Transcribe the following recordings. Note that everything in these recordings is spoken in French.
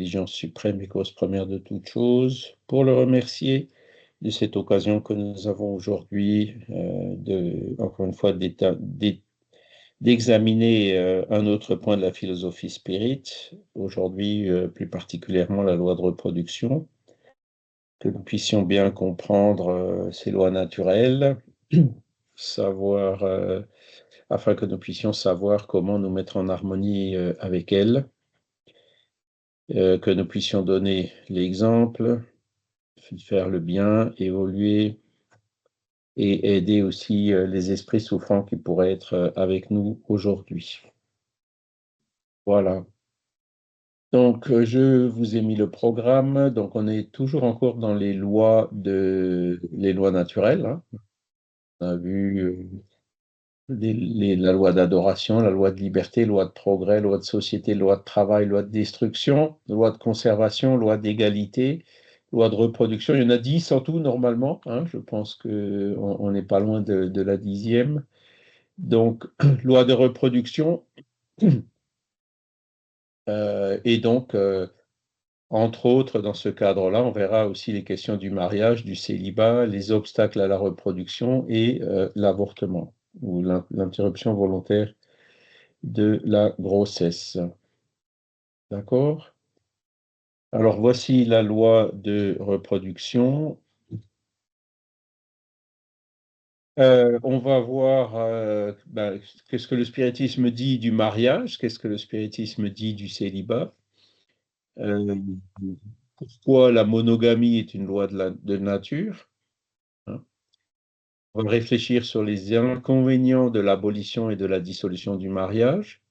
l'intelligence suprême et cause première de toute chose, pour le remercier de cette occasion que nous avons aujourd'hui, encore une fois, d'examiner un autre point de la philosophie spirit, aujourd'hui plus particulièrement la loi de reproduction, que nous puissions bien comprendre ces lois naturelles, savoir, afin que nous puissions savoir comment nous mettre en harmonie avec elles, que nous puissions donner l'exemple, faire le bien, évoluer et aider aussi les esprits souffrants qui pourraient être avec nous aujourd'hui. Voilà. Donc, je vous ai mis le programme. Donc, on est toujours encore dans les lois naturelles, hein. On a vu la loi d'adoration, la loi de liberté, loi de progrès, loi de société, loi de travail, loi de destruction, loi de conservation, loi d'égalité, loi de reproduction. Il y en a 10 en tout normalement, hein. Je pense qu'on n'est pas loin de la 10e. Donc, loi de reproduction. Et donc, entre autres, dans ce cadre-là, on verra aussi les questions du mariage, du célibat, les obstacles à la reproduction et l'avortement ou l'interruption volontaire de la grossesse. D'accord? Alors, voici la loi de reproduction. On va voir qu'est-ce que le spiritisme dit du mariage, qu'est-ce que le spiritisme dit du célibat. Euh, Pourquoi la monogamie est une loi de nature, hein. On va réfléchir sur les inconvénients de l'abolition et de la dissolution du mariage.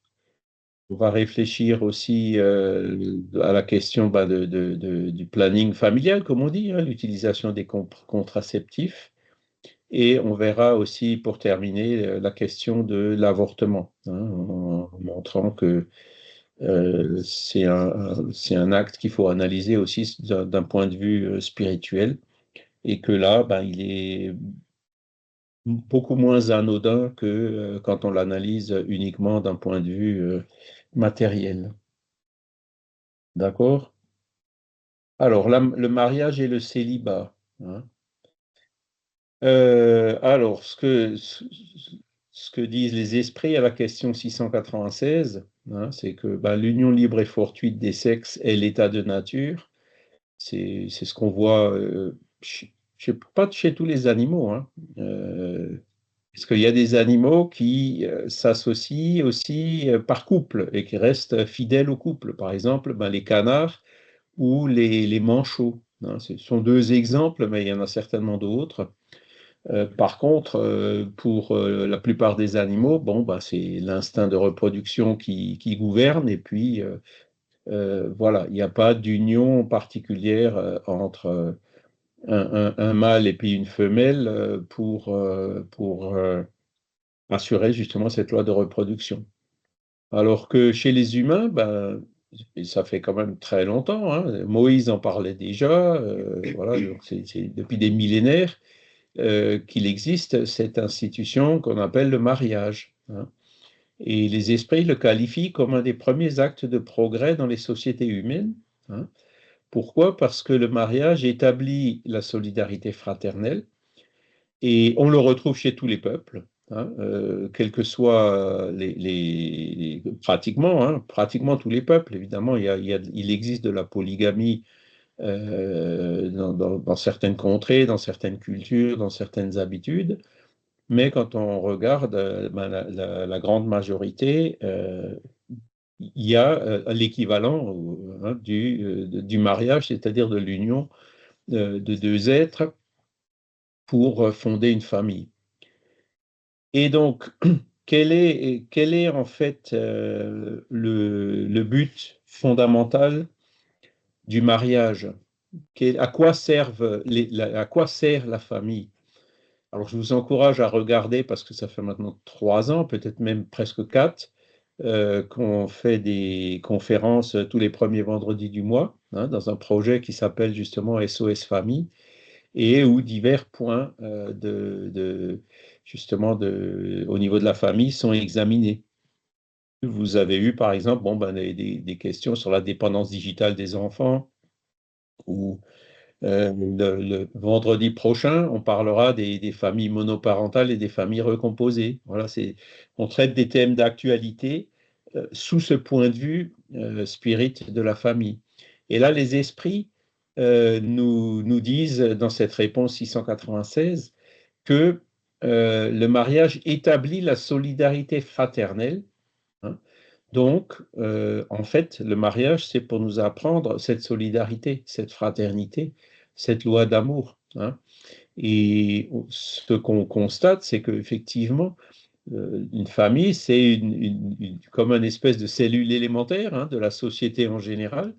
On va réfléchir aussi à la question du planning familial, comme on dit, hein, l'utilisation des contraceptifs. Et on verra aussi, pour terminer, la question de l'avortement, hein, en montrant que c'est un acte qu'il faut analyser aussi d'un point de vue spirituel, et que là, il est beaucoup moins anodin que quand on l'analyse uniquement d'un point de vue matériel. D'accord? Alors, le mariage et le célibat, hein. Alors, ce que disent les esprits à la question 696, hein, c'est que l'union libre et fortuite des sexes est l'état de nature. C'est ce qu'on voit, pas chez tous les animaux, hein. Parce qu'il y a des animaux qui s'associent aussi par couple et qui restent fidèles au couple. Par exemple, les canards ou les manchots, hein. Ce sont deux exemples, mais il y en a certainement d'autres. Par contre, pour la plupart des animaux, c'est l'instinct de reproduction qui gouverne, et puis voilà, il n'y a pas d'union particulière entre un mâle et puis une femelle pour assurer justement cette loi de reproduction. Alors que chez les humains, et ça fait quand même très longtemps, hein, Moïse en parlait déjà, voilà, donc c'est depuis des millénaires qu'il existe cette institution qu'on appelle le mariage, hein. Et les esprits le qualifient comme un des premiers actes de progrès dans les sociétés humaines, hein. Pourquoi? Parce que le mariage établit la solidarité fraternelle, et on le retrouve chez tous les peuples, hein, quels que soient pratiquement, hein, pratiquement tous les peuples. Évidemment, il existe de la polygamie dans certaines contrées, dans certaines cultures, dans certaines habitudes, mais quand on regarde la grande majorité, il y a l'équivalent hein, du mariage, c'est-à-dire de l'union de deux êtres pour fonder une famille. Et donc, quel est en fait le but fondamental du mariage? À quoi à quoi sert la famille? Alors, je vous encourage à regarder, parce que ça fait maintenant 3 ans, peut-être même presque 4, qu'on fait des conférences tous les premiers vendredis du mois, hein, dans un projet qui s'appelle justement SOS Famille, et où divers points justement au niveau de la famille sont examinés. Vous avez eu, par exemple, bon, ben, des questions sur la dépendance digitale des enfants, ou le vendredi prochain, on parlera des familles monoparentales et des familles recomposées. Voilà, on traite des thèmes d'actualité sous ce point de vue spirit de la famille. Et là, les esprits nous disent dans cette réponse 696 que le mariage établit la solidarité fraternelle, hein. Donc, en fait, le mariage, c'est pour nous apprendre cette solidarité, cette fraternité, cette loi d'amour, hein. Et ce qu'on constate, c'est qu'effectivement, une famille, c'est comme une espèce de cellule élémentaire, hein, de la société en général.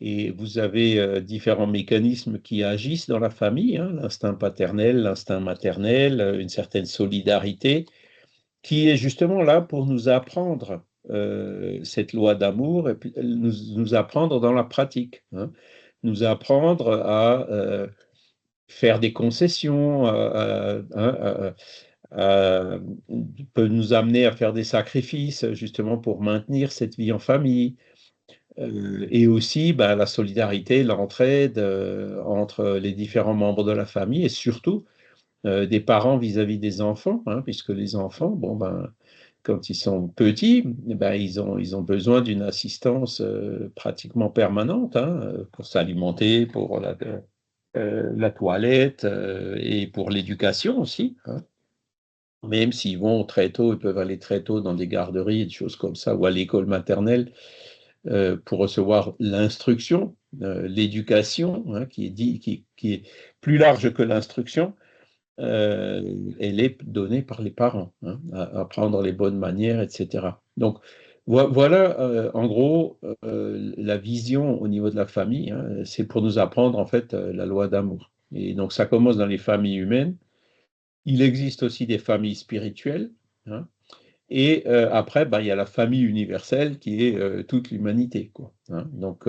Et vous avez différents mécanismes qui agissent dans la famille, hein, l'instinct paternel, l'instinct maternel, une certaine solidarité, qui est justement là pour nous apprendre cette loi d'amour et puis nous apprendre dans la pratique, hein, nous apprendre à faire des concessions, peut nous amener à faire des sacrifices justement pour maintenir cette vie en famille. Et aussi ben, la solidarité, l'entraide entre les différents membres de la famille et surtout des parents vis-à-vis des enfants, hein, puisque les enfants, bon, ben, quand ils sont petits, ben, ils ont besoin d'une assistance pratiquement permanente, hein, pour s'alimenter, pour la toilette et pour l'éducation aussi, hein. Même s'ils vont très tôt, ils peuvent aller très tôt dans des garderies et des choses comme ça, ou à l'école maternelle pour recevoir l'instruction, l'éducation, hein, qui est plus large que l'instruction. Elle est donnée par les parents, hein, à apprendre les bonnes manières, etc. Donc, voilà, en gros, la vision au niveau de la famille, hein, c'est pour nous apprendre, en fait, la loi d'amour. Et donc, ça commence dans les familles humaines. Il existe aussi des familles spirituelles, hein, et après, ben, il y a la famille universelle qui est toute l'humanité, quoi, hein. Donc,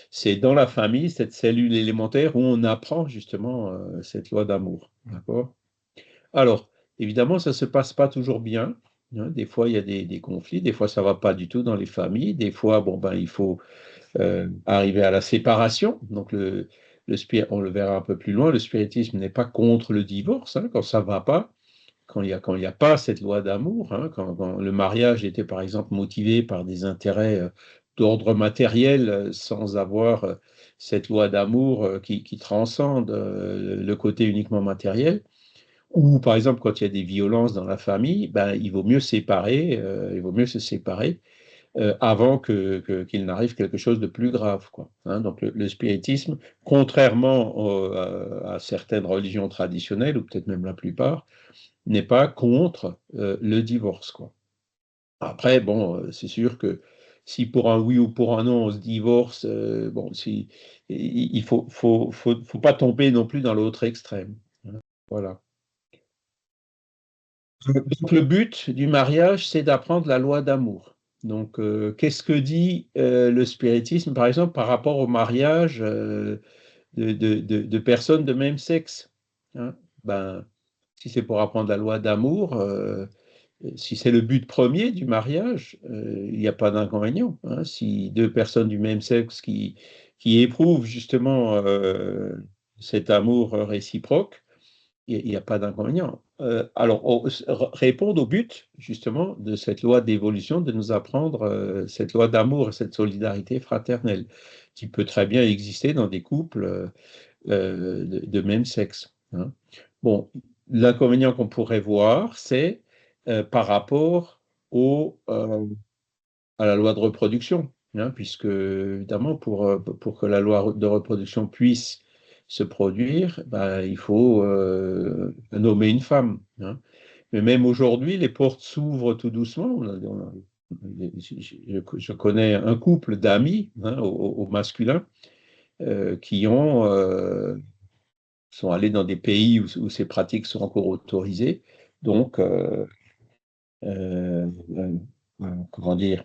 c'est dans la famille, cette cellule élémentaire, où on apprend justement cette loi d'amour, d'accord? Alors, évidemment, ça ne se passe pas toujours bien, hein. Des fois, il y a des conflits, des fois, ça ne va pas du tout dans les familles, des fois, bon, ben, il faut arriver à la séparation. Donc, on le verra un peu plus loin, le spiritisme n'est pas contre le divorce, hein, quand ça ne va pas, quand il y a pas cette loi d'amour, hein, quand le mariage était, par exemple, motivé par des intérêts d'ordre matériel, sans avoir cette loi d'amour qui transcende le côté uniquement matériel. Ou par exemple, quand il y a des violences dans la famille, ben, il vaut mieux il vaut mieux se séparer avant qu'il n'arrive quelque chose de plus grave, quoi, hein. Donc le spiritisme, contrairement à certaines religions traditionnelles, ou peut-être même la plupart, n'est pas contre le divorce, quoi. Après, bon, c'est sûr que si pour un oui ou pour un non on se divorce, bon, il faut pas tomber non plus dans l'autre extrême, hein. Voilà. Donc, le but du mariage, c'est d'apprendre la loi d'amour. Donc, qu'est-ce que dit le spiritisme, par exemple, par rapport au mariage de personnes de même sexe, hein? Ben, si c'est pour apprendre la loi d'amour, si c'est le but premier du mariage, il n'y a pas d'inconvénient, hein. Si deux personnes du même sexe qui éprouvent justement cet amour réciproque, il n'y a pas d'inconvénient. Alors, répondre au but, justement, de cette loi d'évolution, de nous apprendre cette loi d'amour et cette solidarité fraternelle, qui peut très bien exister dans des couples de même sexe, hein. Bon, l'inconvénient qu'on pourrait voir, c'est par rapport à la loi de reproduction, hein, puisque, évidemment, pour que la loi de reproduction puisse se produire, ben, il faut nommer une femme, hein. Mais même aujourd'hui, les portes s'ouvrent tout doucement. Je connais un couple d'amis, hein, au masculin qui sont allés dans des pays où ces pratiques sont encore autorisées. Donc, euh, comment dire,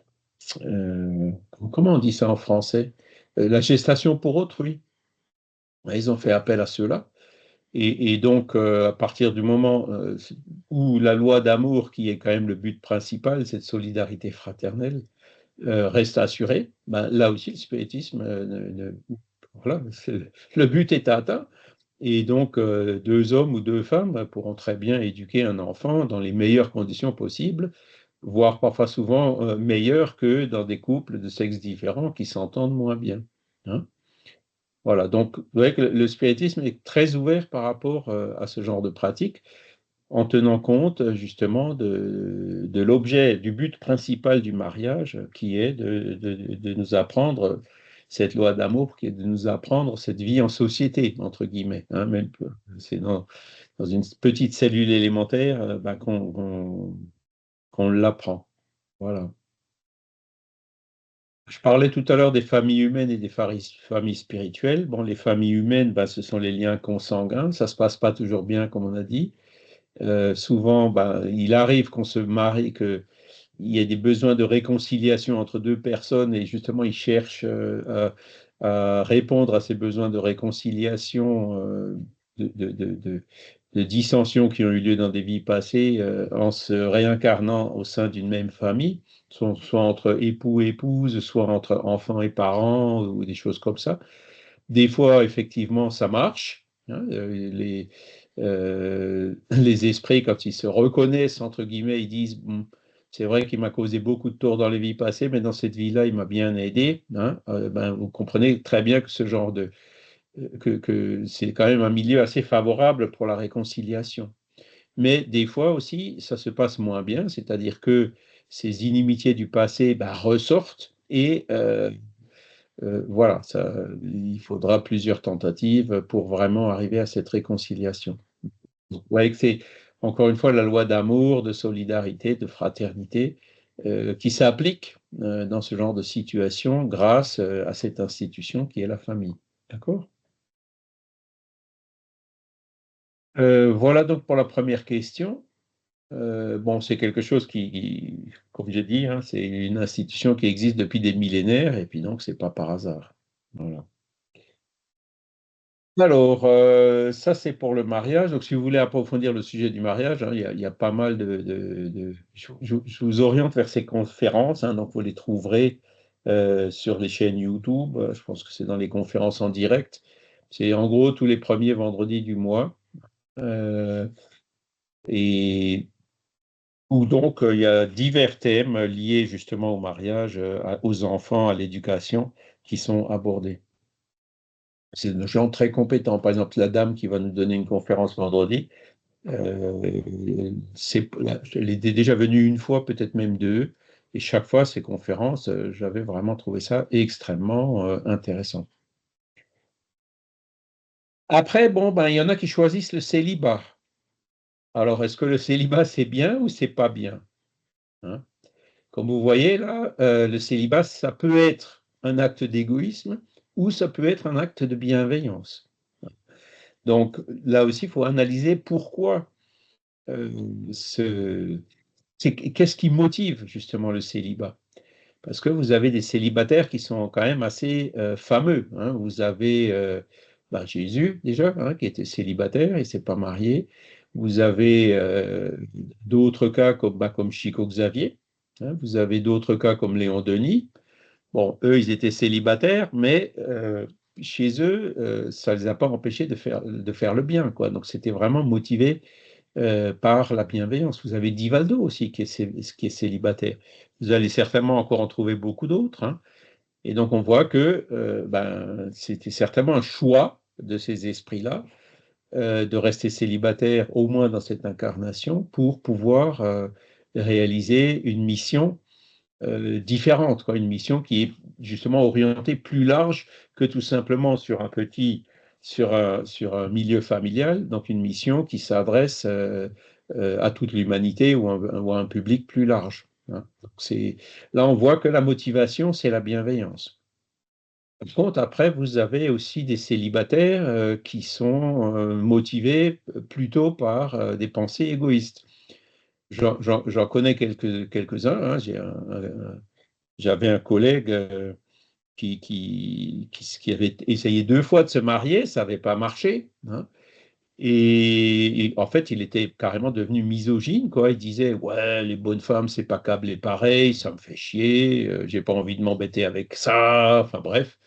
euh, comment on dit ça en français? La gestation pour autrui. Ils ont fait appel à cela. Et donc, à partir du moment où la loi d'amour, qui est quand même le but principal, cette solidarité fraternelle, reste assurée, ben, là aussi, le spiritisme, voilà, le but est atteint. Et donc, deux hommes ou deux femmes pourront très bien éduquer un enfant dans les meilleures conditions possibles, voire parfois souvent meilleures que dans des couples de sexes différents qui s'entendent moins bien. Hein. Voilà, donc vous voyez que le spiritisme est très ouvert par rapport à ce genre de pratique, en tenant compte justement de l'objet, du but principal du mariage, qui est de nous apprendre cette loi d'amour, qui est de nous apprendre cette vie en société, entre guillemets. Hein, même c'est dans une petite cellule élémentaire ben, qu'on l'apprend. Voilà. Je parlais tout à l'heure des familles humaines et des familles spirituelles. Bon, les familles humaines, ben, ce sont les liens consanguins. Ça ne se passe pas toujours bien, comme on a dit. Souvent, ben, il arrive qu'on se marie, qu'il y ait des besoins de réconciliation entre deux personnes et justement, ils cherchent à répondre à ces besoins de réconciliation, de, de, de, de- de dissensions qui ont eu lieu dans des vies passées en se réincarnant au sein d'une même famille, soit entre époux et épouses, soit entre enfants et parents ou des choses comme ça. Des fois, effectivement, ça marche. Hein, les esprits, quand ils se reconnaissent, entre guillemets, ils disent, bon, c'est vrai qu'il m'a causé beaucoup de tours dans les vies passées, mais dans cette vie-là, il m'a bien aidé. Hein. Ben, vous comprenez très bien que ce genre que c'est quand même un milieu assez favorable pour la réconciliation. Mais des fois aussi, ça se passe moins bien, c'est-à-dire que ces inimitiés du passé ben, ressortent et voilà, il faudra plusieurs tentatives pour vraiment arriver à cette réconciliation. Vous voyez que c'est encore une fois la loi d'amour, de solidarité, de fraternité qui s'applique dans ce genre de situation grâce à cette institution qui est la famille. D'accord? Voilà donc pour la première question. Bon, c'est quelque chose comme j'ai dit, hein, c'est une institution qui existe depuis des millénaires et puis donc c'est pas par hasard. Voilà. Alors, ça c'est pour le mariage. Donc, si vous voulez approfondir le sujet du mariage, hein, il y a pas mal je vous oriente vers ces conférences, hein, donc vous les trouverez sur les chaînes YouTube. Je pense que c'est dans les conférences en direct. C'est en gros tous les premiers vendredis du mois. euh, et où donc il y a divers thèmes liés justement au mariage, aux enfants, à l'éducation qui sont abordés. C'est des gens très compétents. Par exemple, la dame qui va nous donner une conférence vendredi, elle était déjà venue une fois, peut-être même deux, et chaque fois, ces conférences, j'avais vraiment trouvé ça extrêmement intéressant. Après, bon, ben, il y en a qui choisissent le célibat. Alors, est-ce que le célibat, c'est bien ou c'est pas bien? Hein. Comme vous voyez là, le célibat, ça peut être un acte d'égoïsme ou ça peut être un acte de bienveillance. Donc, là aussi, il faut analyser pourquoi euh, ce, qu'est-ce qui motive justement le célibat? Parce que vous avez des célibataires qui sont quand même assez fameux. Hein. Vous avez bah, Jésus déjà, hein, qui était célibataire, il ne s'est pas marié. Vous avez d'autres cas comme Chico Xavier. Hein. Vous avez d'autres cas comme Léon Denis. Bon, eux, ils étaient célibataires, mais chez eux, ça ne les a pas empêchés de faire le bien, quoi. Donc, c'était vraiment motivé par la bienveillance. Vous avez Divaldo aussi qui est célibataire. Vous allez certainement encore en trouver beaucoup d'autres. Hein. Et donc on voit que ben, c'était certainement un choix de ces esprits-là de rester célibataire au moins dans cette incarnation pour pouvoir réaliser une mission différente, quoi, une mission qui est justement orientée plus large que tout simplement sur un milieu familial, donc une mission qui s'adresse à toute l'humanité ou à un public plus large. Hein. Donc là, on voit que la motivation, c'est la bienveillance. Par contre, après, vous avez aussi des célibataires qui sont motivés plutôt par des pensées égoïstes. J'en connais quelques-uns. Hein. J'avais un collègue qui avait essayé deux fois de se marier, ça n'avait pas marché. Hein. Et en fait, il était carrément devenu misogyne, quoi. Il disait, ouais, les bonnes femmes, c'est pas câblé pareil, ça me fait chier, j'ai pas envie de m'embêter avec ça. Enfin bref.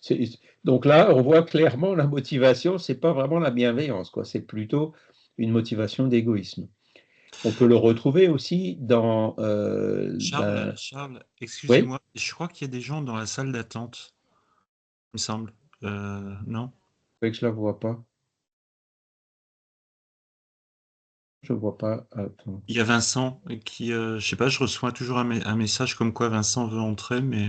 C'est- Donc là, on voit clairement la motivation, c'est pas vraiment la bienveillance, quoi. C'est plutôt une motivation d'égoïsme. On peut le retrouver aussi dans, Charles, oui, excusez-moi, je crois qu'il y a des gens dans la salle d'attente, il me semble. Non? oui, que je la vois pas. Je vois pas. Attends. Il y a Vincent qui, je sais pas, je reçois toujours un message comme quoi Vincent veut entrer, mais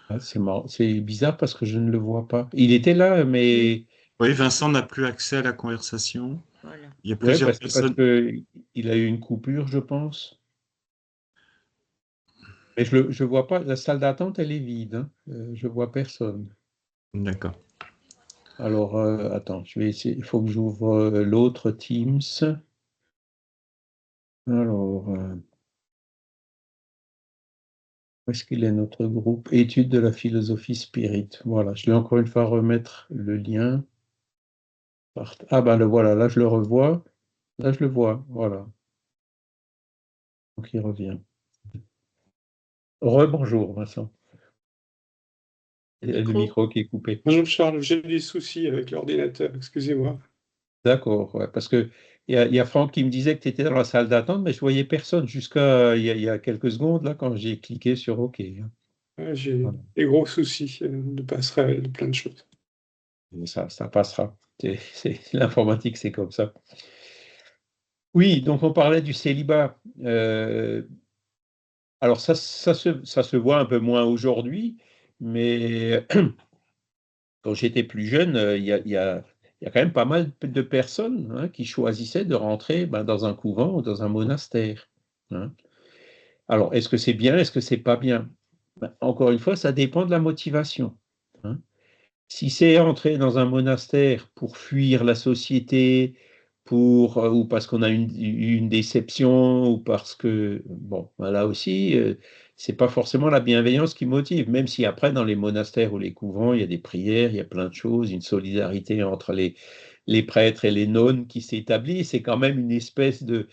Ah, c'est marrant. C'est bizarre parce que je ne le vois pas. Il était là, Oui, mais oui, Vincent n'a plus accès à la conversation. voilà. Il y a ouais, plusieurs bah, c'est parce personnes. que il a eu une coupure, je pense. Mais je vois pas. La salle d'attente, elle est vide, hein. Je vois personne. D'accord. Alors, attends, je vais essayer. Il faut que j'ouvre l'autre Teams. Alors, où est-ce qu'il est notre groupe? Études de la philosophie spirit. Voilà, je vais encore une fois remettre le lien. Ah ben le voilà, là je le revois. Là je le vois, voilà. Donc il revient. Rebonjour, Vincent. Le Il y a le micro. micro qui est coupé. Bonjour Charles, j'ai des soucis avec l'ordinateur, excusez-moi. D'accord, ouais, parce que il y a Franck qui me disait que tu étais dans la salle d'attente, mais je voyais personne jusqu'à il y a quelques secondes là quand j'ai cliqué sur OK, hein. J'ai Voilà. des gros soucis de passerelle, de plein de choses. Et ça passera. L'informatique, c'est comme ça. Oui, donc on parlait du célibat. Alors ça se voit un peu moins aujourd'hui, mais quand j'étais plus jeune, il y a quand même pas mal de personnes, hein, qui choisissaient de rentrer, ben, dans un couvent ou dans un monastère, hein. Alors, est-ce que c'est bien, est-ce que c'est pas bien? Ben, encore une fois, ça dépend de la motivation, hein. Si c'est entrer dans un monastère pour fuir la société, ou parce qu'on a une déception, ou parce que, bon, ben là aussi, c'est pas forcément la bienveillance qui motive, même si après, dans les monastères ou les couvents, il y a des prières, il y a plein de choses, une solidarité entre les prêtres et les nonnes qui s'établit, c'est quand même une espèce de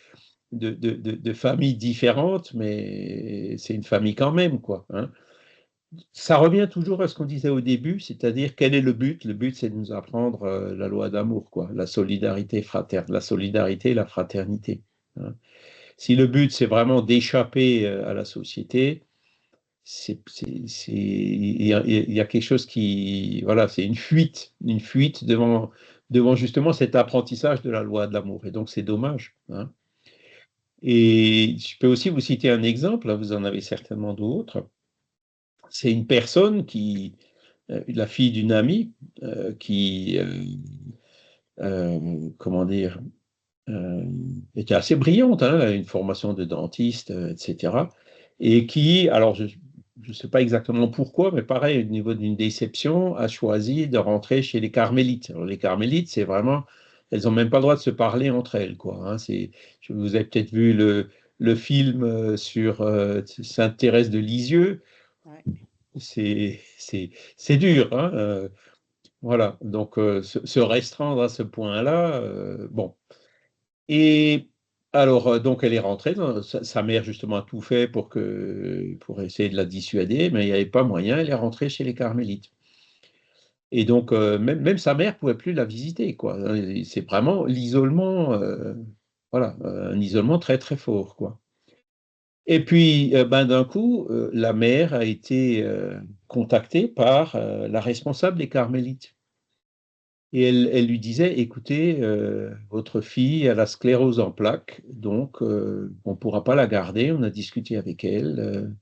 famille différente, mais c'est une famille quand même, quoi, hein. Ça revient toujours à ce qu'on disait au début, c'est-à-dire quel est le but? Le but, c'est de nous apprendre la loi d'amour, quoi, la solidarité fraternelle, la solidarité et la fraternité, hein. Si le but, c'est vraiment d'échapper à la société, il y a quelque chose qui, voilà, c'est une fuite devant justement cet apprentissage de la loi de l'amour. Et donc, c'est dommage, hein. Et je peux aussi vous citer un exemple, là, vous en avez certainement d'autres. C'est une personne la fille d'une amie, qui, comment dire, euh, était assez brillante, hein, elle a une formation de dentiste, etc. Et qui, alors je ne sais pas exactement pourquoi, mais pareil, au niveau d'une déception, a choisi de rentrer chez les carmélites. Alors les carmélites, c'est vraiment, elles n'ont même pas le droit de se parler entre elles, quoi, hein. Vous avez peut-être vu le film sur Sainte Thérèse de Lisieux. Ouais. C'est dur, hein, voilà, donc se restreindre à ce point-là, bon. Et alors, donc elle est rentrée, sa mère justement a tout fait pour essayer de la dissuader, mais il n'y avait pas moyen, elle est rentrée chez les carmélites. Et donc, même sa mère ne pouvait plus la visiter, quoi, hein. C'est vraiment l'isolement, voilà, un isolement très très fort, quoi. Et puis, ben, d'un coup, la mère a été contactée par la responsable des carmélites. Et elle lui disait, écoutez, votre fille a la sclérose en plaques, donc on ne pourra pas la garder. On a discuté avec elle,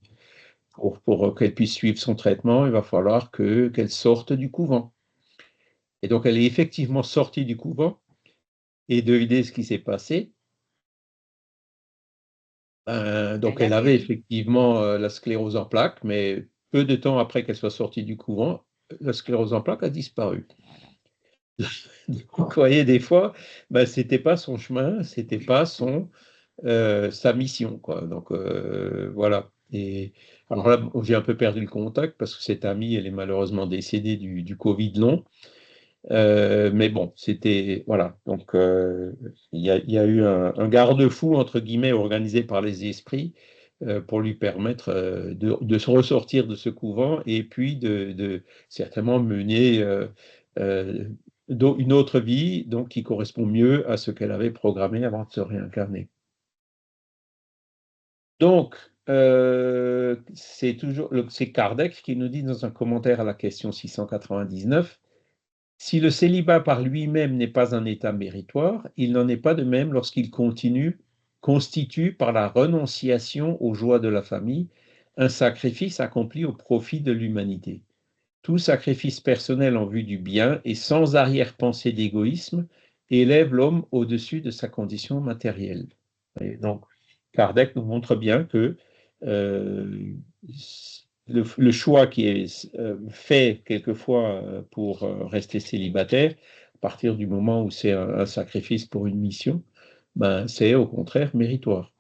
pour qu'elle puisse suivre son traitement, il va falloir qu'elle sorte du couvent. Et donc elle est effectivement sortie du couvent, et devinez ce qui s'est passé. Donc Elle a elle avait guéri. effectivement la sclérose en plaques, mais peu de temps après qu'elle soit sortie du couvent, la sclérose en plaques a disparu. Donc, vous voyez, des fois, ben, c'était pas son chemin, c'était pas sa mission, quoi. Donc voilà. Et alors là, j'ai un peu perdu le contact parce que cette amie, elle est malheureusement décédée du Covid long. Mais bon, c'était, voilà. Donc, il y a eu un garde-fou, entre guillemets, organisé par les esprits pour lui permettre de se ressortir de ce couvent et puis de certainement mener euh, une autre vie donc, qui correspond mieux à ce qu'elle avait programmé avant de se réincarner. Donc, c'est Kardec qui nous dit dans un commentaire à la question 699, si le célibat par lui-même n'est pas un état méritoire, il n'en est pas de même lorsqu'il constitue par la renonciation aux joies de la famille un sacrifice accompli au profit de l'humanité. Tout sacrifice personnel en vue du bien et sans arrière-pensée d'égoïsme élève l'homme au-dessus de sa condition matérielle. Et donc, Kardec nous montre bien que euh, le choix qui est fait quelquefois pour rester célibataire, à partir du moment où c'est un sacrifice pour une mission, ben, c'est au contraire méritoire.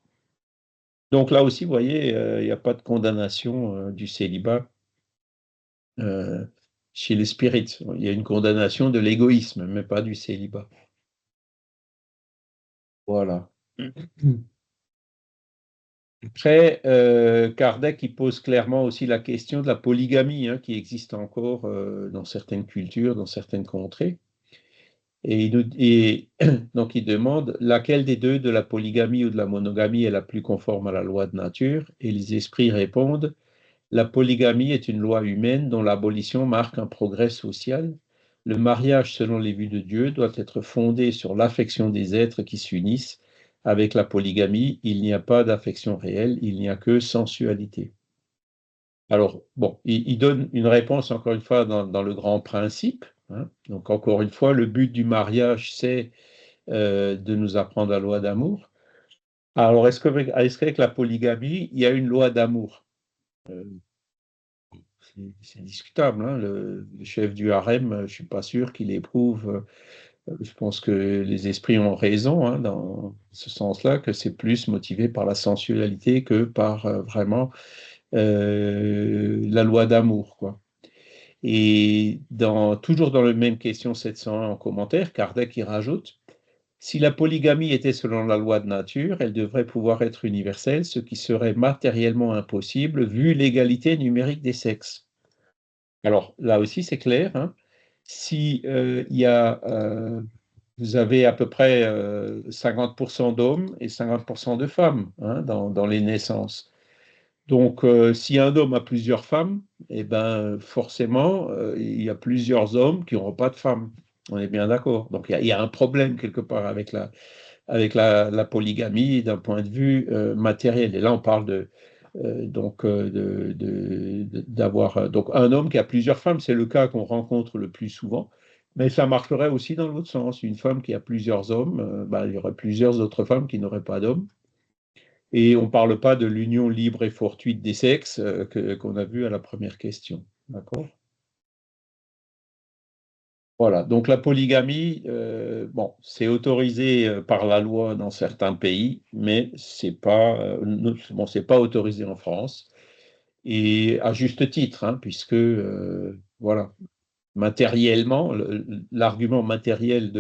Donc là aussi, vous voyez, il n'y a pas de condamnation du célibat euh, chez les spirites. Il y a une condamnation de l'égoïsme, mais pas du célibat. Voilà. Après, Kardec il pose clairement aussi la question de la polygamie, hein, qui existe encore dans certaines cultures, dans certaines contrées. Et donc il demande laquelle des deux, de la polygamie ou de la monogamie, est la plus conforme à la loi de nature. Et les esprits répondent, la polygamie est une loi humaine dont l'abolition marque un progrès social. Le mariage, selon les vues de Dieu, doit être fondé sur l'affection des êtres qui s'unissent. Avec la polygamie, il n'y a pas d'affection réelle, il n'y a que sensualité. Alors, bon, il donne une réponse, encore une fois, dans le grand principe, hein. Donc, encore une fois, le but du mariage, c'est de nous apprendre la loi d'amour. Alors, est-ce qu'avec la polygamie, il y a une loi d'amour? Euh, c'est discutable, hein. Le chef du harem, je ne suis pas sûr qu'il éprouve. Je pense que les esprits ont raison, hein, dans ce sens-là, que c'est plus motivé par la sensualité que par vraiment la loi d'amour, quoi. Et toujours dans le même question 701 en commentaire, Kardec y rajoute, si la polygamie était selon la loi de nature, elle devrait pouvoir être universelle, ce qui serait matériellement impossible vu l'égalité numérique des sexes. Alors là aussi, c'est clair, hein. Si vous avez à peu près 50% d'hommes et 50% de femmes, hein, dans les naissances. Donc, si un homme a plusieurs femmes, eh ben, forcément, il y a plusieurs hommes qui n'auront pas de femmes. On est bien d'accord. Donc, il y a un problème quelque part avec la polygamie d'un point de vue matériel. Et là, on parle d'avoir donc un homme qui a plusieurs femmes. C'est le cas qu'on rencontre le plus souvent. Mais ça marcherait aussi dans l'autre sens. Une femme qui a plusieurs hommes, ben, il y aurait plusieurs autres femmes qui n'auraient pas d'hommes. Et on ne parle pas de l'union libre et fortuite des sexes qu'on a vu à la première question. D'accord? Voilà. Donc la polygamie, bon, c'est autorisé par la loi dans certains pays, mais bon, c'est pas autorisé en France. Et à juste titre, hein, puisque voilà, matériellement, l'argument matériel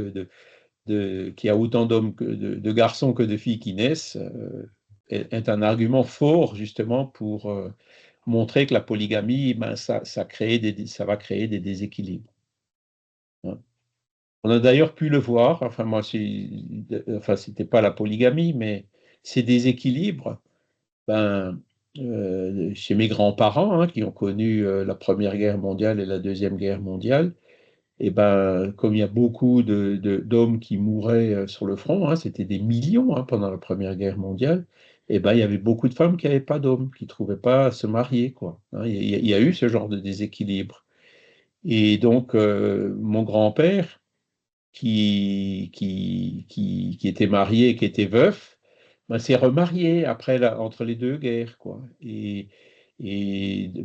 qu'il y a autant d'hommes de garçons que de filles qui naissent est un argument fort justement pour montrer que la polygamie, ben, ça va créer des déséquilibres, hein. On a d'ailleurs pu le voir, enfin moi, enfin c'était pas la polygamie, mais ces déséquilibres, ben, chez mes grands-parents, hein, qui ont connu la Première Guerre mondiale et la Deuxième Guerre mondiale, et ben, comme il y a beaucoup d'hommes qui mouraient sur le front, hein, c'était des millions hein, pendant la Première Guerre mondiale, et ben, il y avait beaucoup de femmes qui n'avaient pas d'hommes, qui ne trouvaient pas à se marier, quoi, hein. Il y a eu ce genre de déséquilibre. Et donc, mon grand-père, qui était marié, qui était veuf, ben, s'est remarié après entre les deux guerres, quoi. Et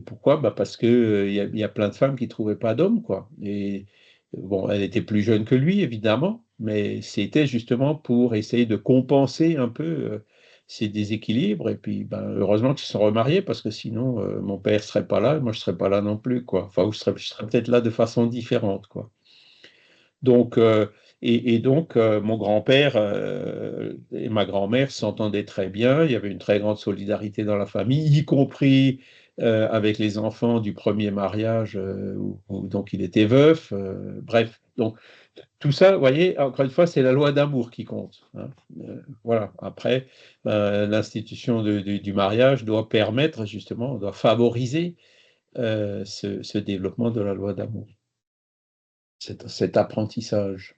pourquoi? Ben, parce que il y a plein de femmes qui ne trouvaient pas d'hommes, quoi. Et bon, elle était plus jeune que lui, évidemment, mais c'était justement pour essayer de compenser un peu ces déséquilibres. Et puis, ben, heureusement qu'ils se sont remariés, parce que sinon, mon père ne serait pas là, moi je ne serais pas là non plus, quoi. Enfin, je serais peut-être là de façon différente, quoi. Donc, mon grand-père et ma grand-mère s'entendaient très bien. Il y avait une très grande solidarité dans la famille, y compris avec les enfants du premier mariage où donc il était veuf. Bref, donc tout ça, vous voyez, encore une fois, c'est la loi d'amour qui compte, hein. Voilà. Après, l'institution du mariage doit permettre justement, doit favoriser ce développement de la loi d'amour, cet apprentissage.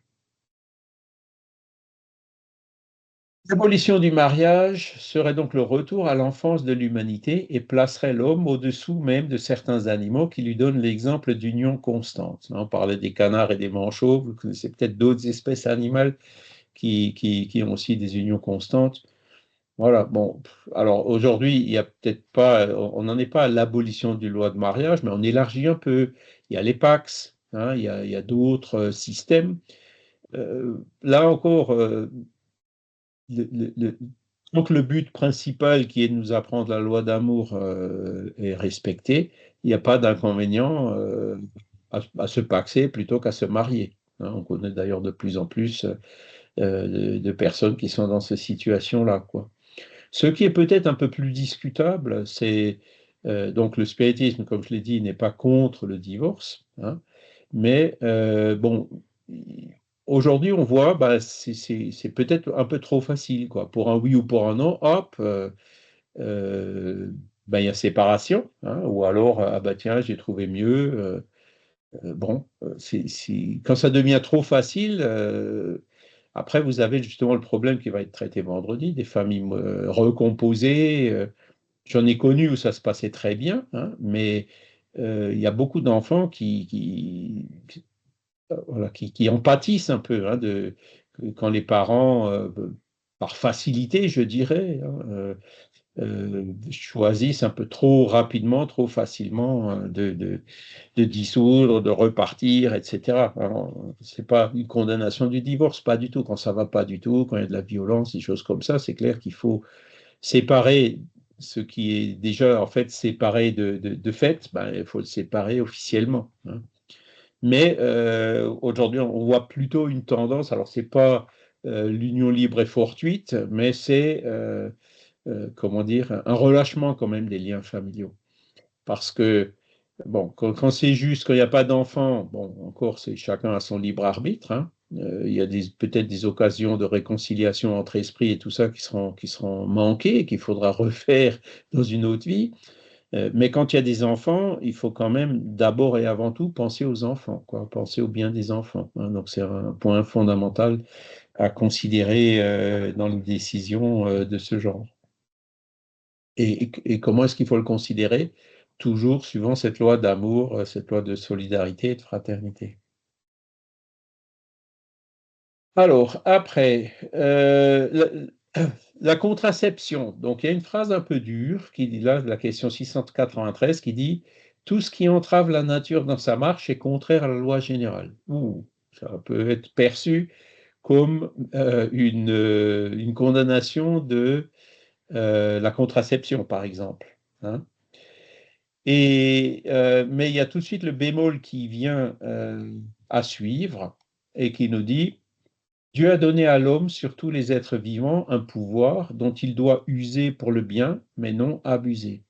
L'abolition du mariage serait donc le retour à l'enfance de l'humanité et placerait l'homme au-dessous même de certains animaux qui lui donnent l'exemple d'union constante. On parlait des canards et des manchots, vous connaissez peut-être d'autres espèces animales qui ont aussi des unions constantes. Voilà, bon, alors aujourd'hui, il y a peut-être pas, on n'en est pas à l'abolition du loi de mariage, mais on élargit un peu. Il y a les Pacs, hein, il y a d'autres systèmes. Là encore, le, le- le- donc le but principal qui est de nous apprendre la loi d'amour est respecté, il n'y a pas d'inconvénient à se paxer plutôt qu'à se marier, hein. On connaît d'ailleurs de plus en plus de personnes qui sont dans cette situation-là, quoi. Ce qui est peut-être un peu plus discutable, c'est donc le spiritisme, comme je l'ai dit, n'est pas contre le divorce, hein, mais bon, aujourd'hui on voit, bah, c'est peut-être un peu trop facile, quoi. Pour un oui ou pour un non, hop, euh, bah, il y a séparation, hein, ou alors ah bah tiens j'ai trouvé mieux. Bon, quand ça devient trop facile. Après, vous avez justement le problème qui va être traité vendredi, des familles recomposées. J'en ai connu où ça se passait très bien, hein, mais il y a beaucoup d'enfants voilà, qui en pâtissent un peu, hein, quand les parents, par facilité, je dirais, hein, choisissent un peu trop rapidement, trop facilement hein, de dissoudre, de repartir, etc. Ce n'est pas une condamnation du divorce, pas du tout. Quand ça va pas du tout, quand il y a de la violence, des choses comme ça, c'est clair qu'il faut séparer ce qui est déjà en fait séparé de fait, ben, il faut le séparer officiellement, hein. Mais aujourd'hui, on voit plutôt une tendance, alors c'est pas l'union libre et fortuite, mais c'est, comment dire, un relâchement quand même des liens familiaux. Parce que, bon, quand c'est juste, quand il n'y a pas d'enfant, bon, encore, c'est chacun a son libre arbitre, hein. Il y a peut-être des occasions de réconciliation entre esprits et tout ça qui seront manquées et qu'il faudra refaire dans une autre vie. Mais quand il y a des enfants, il faut quand même d'abord et avant tout penser aux enfants, quoi, penser au bien des enfants, hein. Donc c'est un point fondamental à considérer dans les décisions de ce genre. Et comment est-ce qu'il faut le considérer? Toujours suivant cette loi d'amour, cette loi de solidarité et de fraternité. Alors, après, la contraception. Donc, il y a une phrase un peu dure qui dit là, la question 693, qui dit tout ce qui entrave la nature dans sa marche est contraire à la loi générale. Ouh, ça peut être perçu comme une condamnation de la contraception, par exemple, hein. Mais il y a tout de suite le bémol qui vient à suivre et qui nous dit Dieu a donné à l'homme, sur tous les êtres vivants, un pouvoir dont il doit user pour le bien, mais non abuser.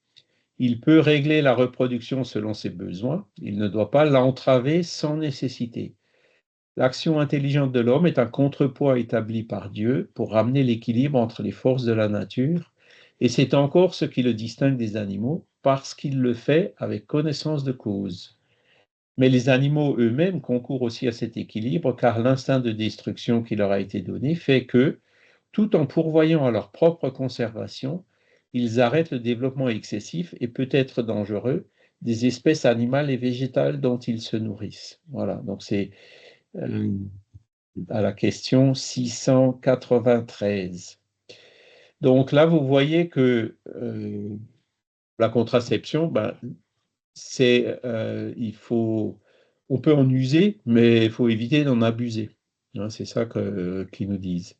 Il peut régler la reproduction selon ses besoins, il ne doit pas l'entraver sans nécessité. L'action intelligente de l'homme est un contrepoids établi par Dieu pour ramener l'équilibre entre les forces de la nature, et c'est encore ce qui le distingue des animaux, parce qu'il le fait avec connaissance de cause. Mais les animaux eux-mêmes concourent aussi à cet équilibre, car l'instinct de destruction qui leur a été donné fait que, tout en pourvoyant à leur propre conservation, ils arrêtent le développement excessif et peut-être dangereux des espèces animales et végétales dont ils se nourrissent. Voilà, donc c'est à la question 693. Donc là, vous voyez que la contraception, ben, on peut en user, mais il faut éviter d'en abuser, hein, c'est ça qu'ils nous disent.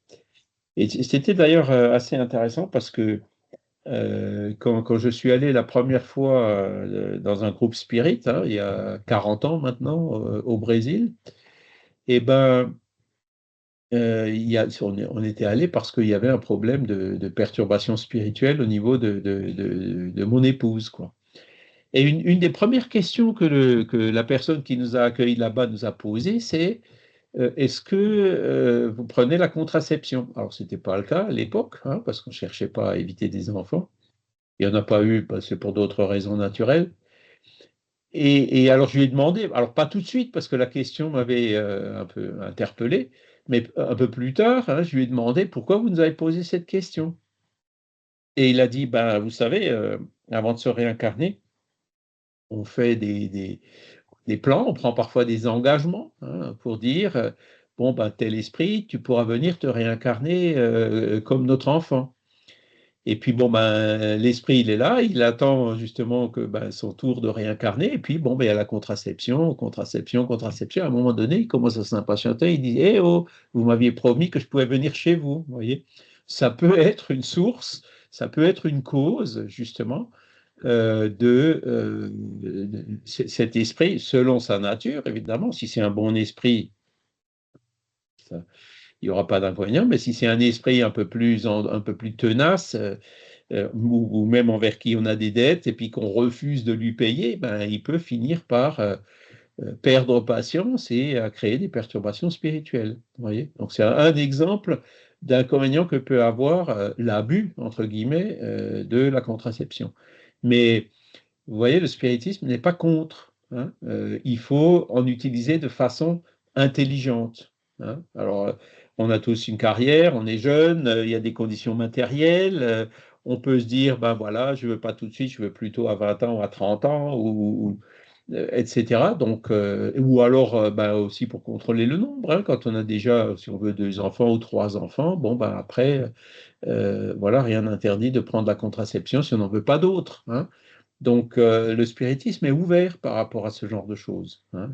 Et c'était d'ailleurs assez intéressant parce que quand je suis allé la première fois dans un groupe spirit, hein, il y a 40 ans maintenant, au Brésil, Eh ben, on était allé parce qu'il y avait un problème de perturbation spirituelle au niveau de mon épouse, quoi. Et une des premières questions que la personne qui nous a accueillis là-bas nous a posées, c'est est-ce que vous prenez la contraception? Alors, ce n'était pas le cas à l'époque, hein, parce qu'on ne cherchait pas à éviter des enfants. Il n'y en a pas eu, parce que pour d'autres raisons naturelles. Et alors, je lui ai demandé, alors pas tout de suite, parce que la question m'avait un peu interpellé, mais un peu plus tard, hein, je lui ai demandé pourquoi vous nous avez posé cette question. Et il a dit, ben, vous savez, avant de se réincarner, on fait des plans, on prend parfois des engagements, hein, pour dire, bon, ben, tel esprit, tu pourras venir te réincarner comme notre enfant. Et puis, bon, ben, l'esprit, il est là, il attend justement que ben, son tour de réincarner. Et puis, bon, ben, il y a la contraception, contraception, contraception. À un moment donné, il commence à s'impatienter. Il dit, eh oh, vous m'aviez promis que je pouvais venir chez vous. Vous voyez, ça peut être une source, ça peut être une cause, justement, cet esprit, selon sa nature, évidemment. Si c'est un bon esprit, ça, il n'y aura pas d'inconvénient. Mais si c'est un esprit un peu plus tenace, ou même envers qui on a des dettes et puis qu'on refuse de lui payer, ben, il peut finir par perdre patience et créer des perturbations spirituelles. Vous voyez. Donc c'est un exemple d'inconvénient que peut avoir l'abus, entre guillemets, de la contraception. Mais vous voyez, le spiritisme n'est pas contre, hein. Il faut en utiliser de façon intelligente, hein. Alors, on a tous une carrière, on est jeune, il y a des conditions matérielles. On peut se dire, ben voilà, je ne veux pas tout de suite, je veux plutôt à 20 ans ou à 30 ans, etc. Donc, ou alors ben, aussi pour contrôler le nombre, hein, quand on a déjà, si on veut, 2 enfants ou 3 enfants, bon, ben après, voilà, rien n'interdit de prendre la contraception si on n'en veut pas d'autres, hein. Donc, le spiritisme est ouvert par rapport à ce genre de choses, hein.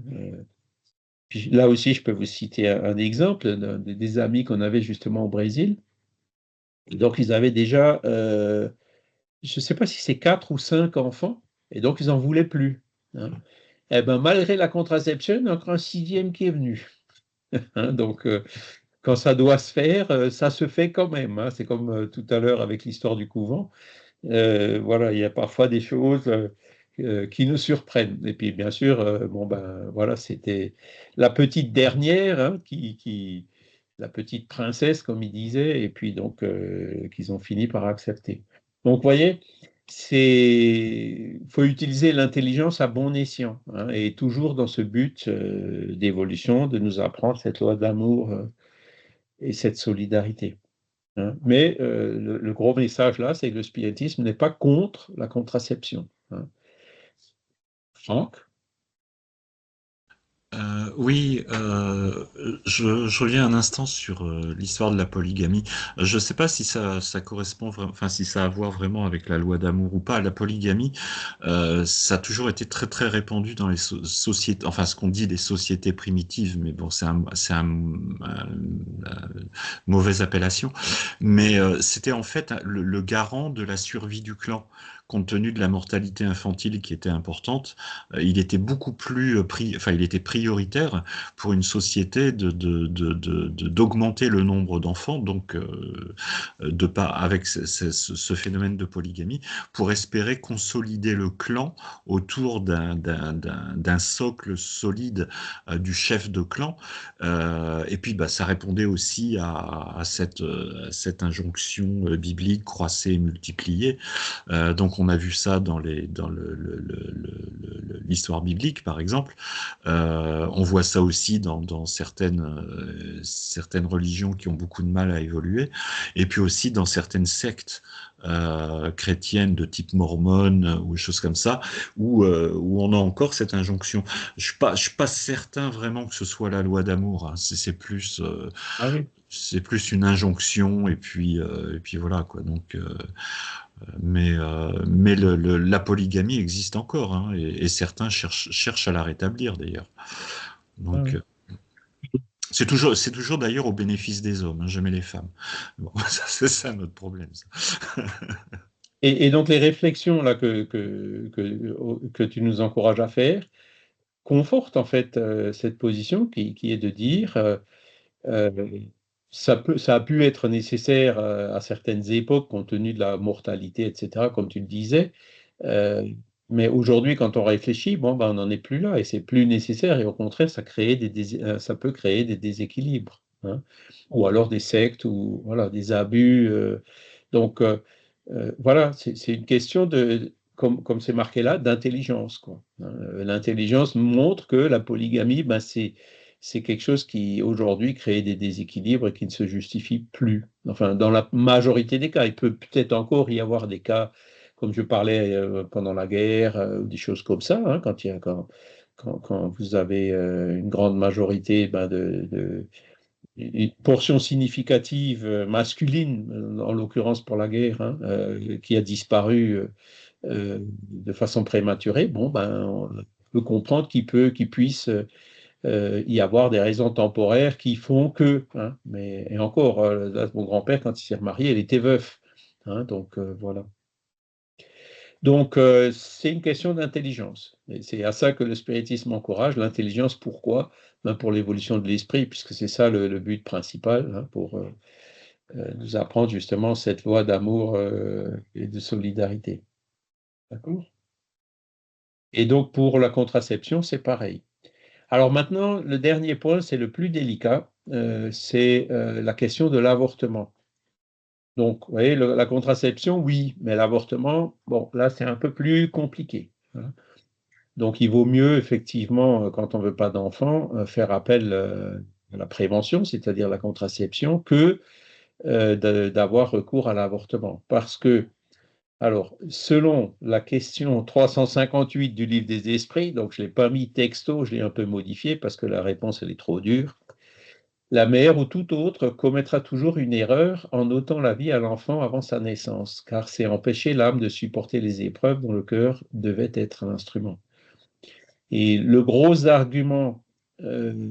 Puis là aussi, je peux vous citer un exemple des amis qu'on avait justement au Brésil. Donc, ils avaient déjà, je ne sais pas si c'est 4 ou 5 enfants, et donc ils n'en voulaient plus, hein. Eh ben, malgré la contraception, il y a encore un 6e qui est venu, hein. Donc, quand ça doit se faire, ça se fait quand même, hein. C'est comme tout à l'heure avec l'histoire du couvent. Voilà, il y a parfois des choses qui nous surprennent. Et puis, bien sûr, bon, ben, voilà, c'était la petite dernière, hein, la petite princesse, comme il disait, et puis donc, qu'ils ont fini par accepter. Donc, vous voyez, faut utiliser l'intelligence à bon escient, hein, et toujours dans ce but d'évolution, de nous apprendre cette loi d'amour et cette solidarité, hein. Mais le gros message là, c'est que le spiritisme n'est pas contre la contraception, hein. Franck? Oui, je reviens un instant sur l'histoire de la polygamie. Je ne sais pas si ça correspond, enfin si ça a à voir vraiment avec la loi d'amour ou pas. La polygamie, ça a toujours été très très répandu dans les sociétés, enfin ce qu'on dit des sociétés primitives, mais bon, mauvaise appellation. Mais c'était en fait le garant de la survie du clan. Compte tenu de la mortalité infantile qui était importante, il était beaucoup plus il était prioritaire pour une société d'augmenter le nombre d'enfants, donc de pas avec ce phénomène de polygamie, pour espérer consolider le clan autour d'un socle solide du chef de clan. Et puis, bah, ça répondait aussi à cette injonction biblique croissez et multipliez. Donc, on a vu ça dans l'histoire biblique, par exemple. On voit ça aussi dans certaines religions qui ont beaucoup de mal à évoluer, et puis aussi dans certaines sectes chrétiennes de type mormone ou des choses comme ça, où on a encore cette injonction. Je suis pas certain vraiment que ce soit la loi d'amour, hein. Ah oui. C'est plus une injonction, et puis voilà quoi. Donc mais la polygamie existe encore, hein, et certains cherchent à la rétablir d'ailleurs. Ah Donc oui. c'est toujours d'ailleurs au bénéfice des hommes, hein, jamais les femmes. Bon, ça, c'est ça notre problème, ça. Et donc les réflexions là que tu nous encourages à faire, conforte en fait cette position qui est de dire euh, ça a pu être nécessaire à certaines époques compte tenu de la mortalité, etc., comme tu le disais. Euh, mais aujourd'hui, quand on réfléchit, bon, ben, on n'en est plus là et c'est plus nécessaire et au contraire, ça peut créer des déséquilibres, hein. Ou alors des sectes ou voilà, des abus. Voilà, c'est une question de, comme c'est marqué là, d'intelligence, quoi, hein. L'intelligence montre que la polygamie, ben, c'est quelque chose qui aujourd'hui crée des déséquilibres et qui ne se justifie plus. Enfin, dans la majorité des cas, il peut peut-être encore y avoir des cas comme je parlais pendant la guerre, ou des choses comme ça, hein, quand vous avez une grande majorité ben, une portion significative masculine, en l'occurrence pour la guerre, hein, qui a disparu de façon prématurée, bon, ben, on peut comprendre qu'il puisse y avoir des raisons temporaires qui font que, hein, et encore, là, mon grand-père, quand il s'est remarié, il était veuf, hein, donc voilà. Donc, c'est une question d'intelligence. Et c'est à ça que le spiritisme encourage. L'intelligence, pourquoi? Ben, pour l'évolution de l'esprit, puisque c'est ça le but principal, hein, pour nous apprendre justement cette voie d'amour et de solidarité. D'accord? Et donc, pour la contraception, c'est pareil. Alors maintenant, le dernier point, c'est le plus délicat, c'est la question de l'avortement. Donc, vous voyez, la contraception, oui, mais l'avortement, bon, là, c'est un peu plus compliqué, hein. Donc, il vaut mieux, effectivement, quand on ne veut pas d'enfant, faire appel à la prévention, c'est-à-dire la contraception, que d'avoir recours à l'avortement. Parce que, alors, selon la question 358 du livre des esprits, donc je ne l'ai pas mis texto, je l'ai un peu modifié parce que la réponse, elle est trop dure. La mère ou tout autre commettra toujours une erreur en ôtant la vie à l'enfant avant sa naissance, car c'est empêcher l'âme de supporter les épreuves dont le cœur devait être l'instrument. Et le gros argument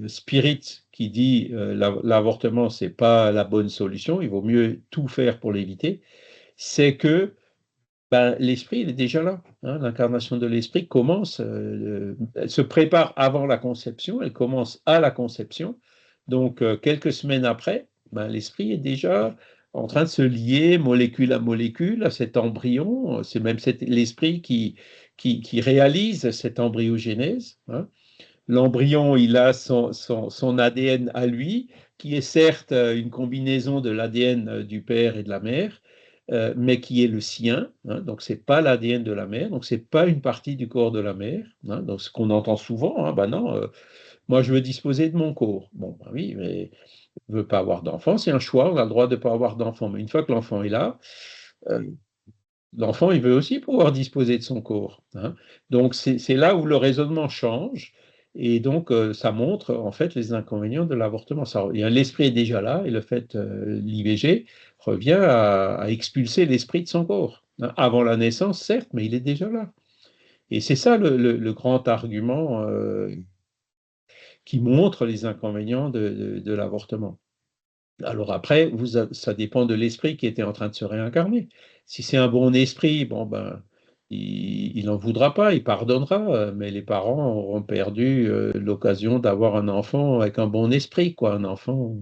spirit qui dit l'avortement, c'est pas la bonne solution, il vaut mieux tout faire pour l'éviter, c'est que ben, l'esprit, il est déjà là, hein. L'incarnation de l'esprit commence, elle se prépare avant la conception, elle commence à la conception. Donc, quelques semaines après, ben, l'esprit est déjà en train de se lier molécule à molécule à cet embryon. C'est même l'esprit qui réalise cette embryogénèse, hein. L'embryon, il a son ADN à lui, qui est certes une combinaison de l'ADN du père et de la mère, mais qui est le sien, hein. Donc, ce n'est pas l'ADN de la mère, donc ce n'est pas une partie du corps de la mère, hein. Donc, ce qu'on entend souvent, hein, ben non, moi je veux disposer de mon corps. Bon, ben oui, mais ne veut pas avoir d'enfant, c'est un choix, on a le droit de ne pas avoir d'enfant. Mais une fois que l'enfant est là, euh, l'enfant, il veut aussi pouvoir disposer de son corps, hein. Donc, c'est là où le raisonnement change. Et donc, ça montre en fait les inconvénients de l'avortement. L'esprit est déjà là et le fait, l'IVG revient à expulser l'esprit de son corps, hein. Avant la naissance, certes, mais il est déjà là. Et c'est ça le grand argument qui montre les inconvénients de l'avortement. Alors après, ça dépend de l'esprit qui était en train de se réincarner. Si c'est un bon esprit, bon ben, il n'en voudra pas, il pardonnera, mais les parents auront perdu l'occasion d'avoir un enfant avec un bon esprit, quoi, un enfant.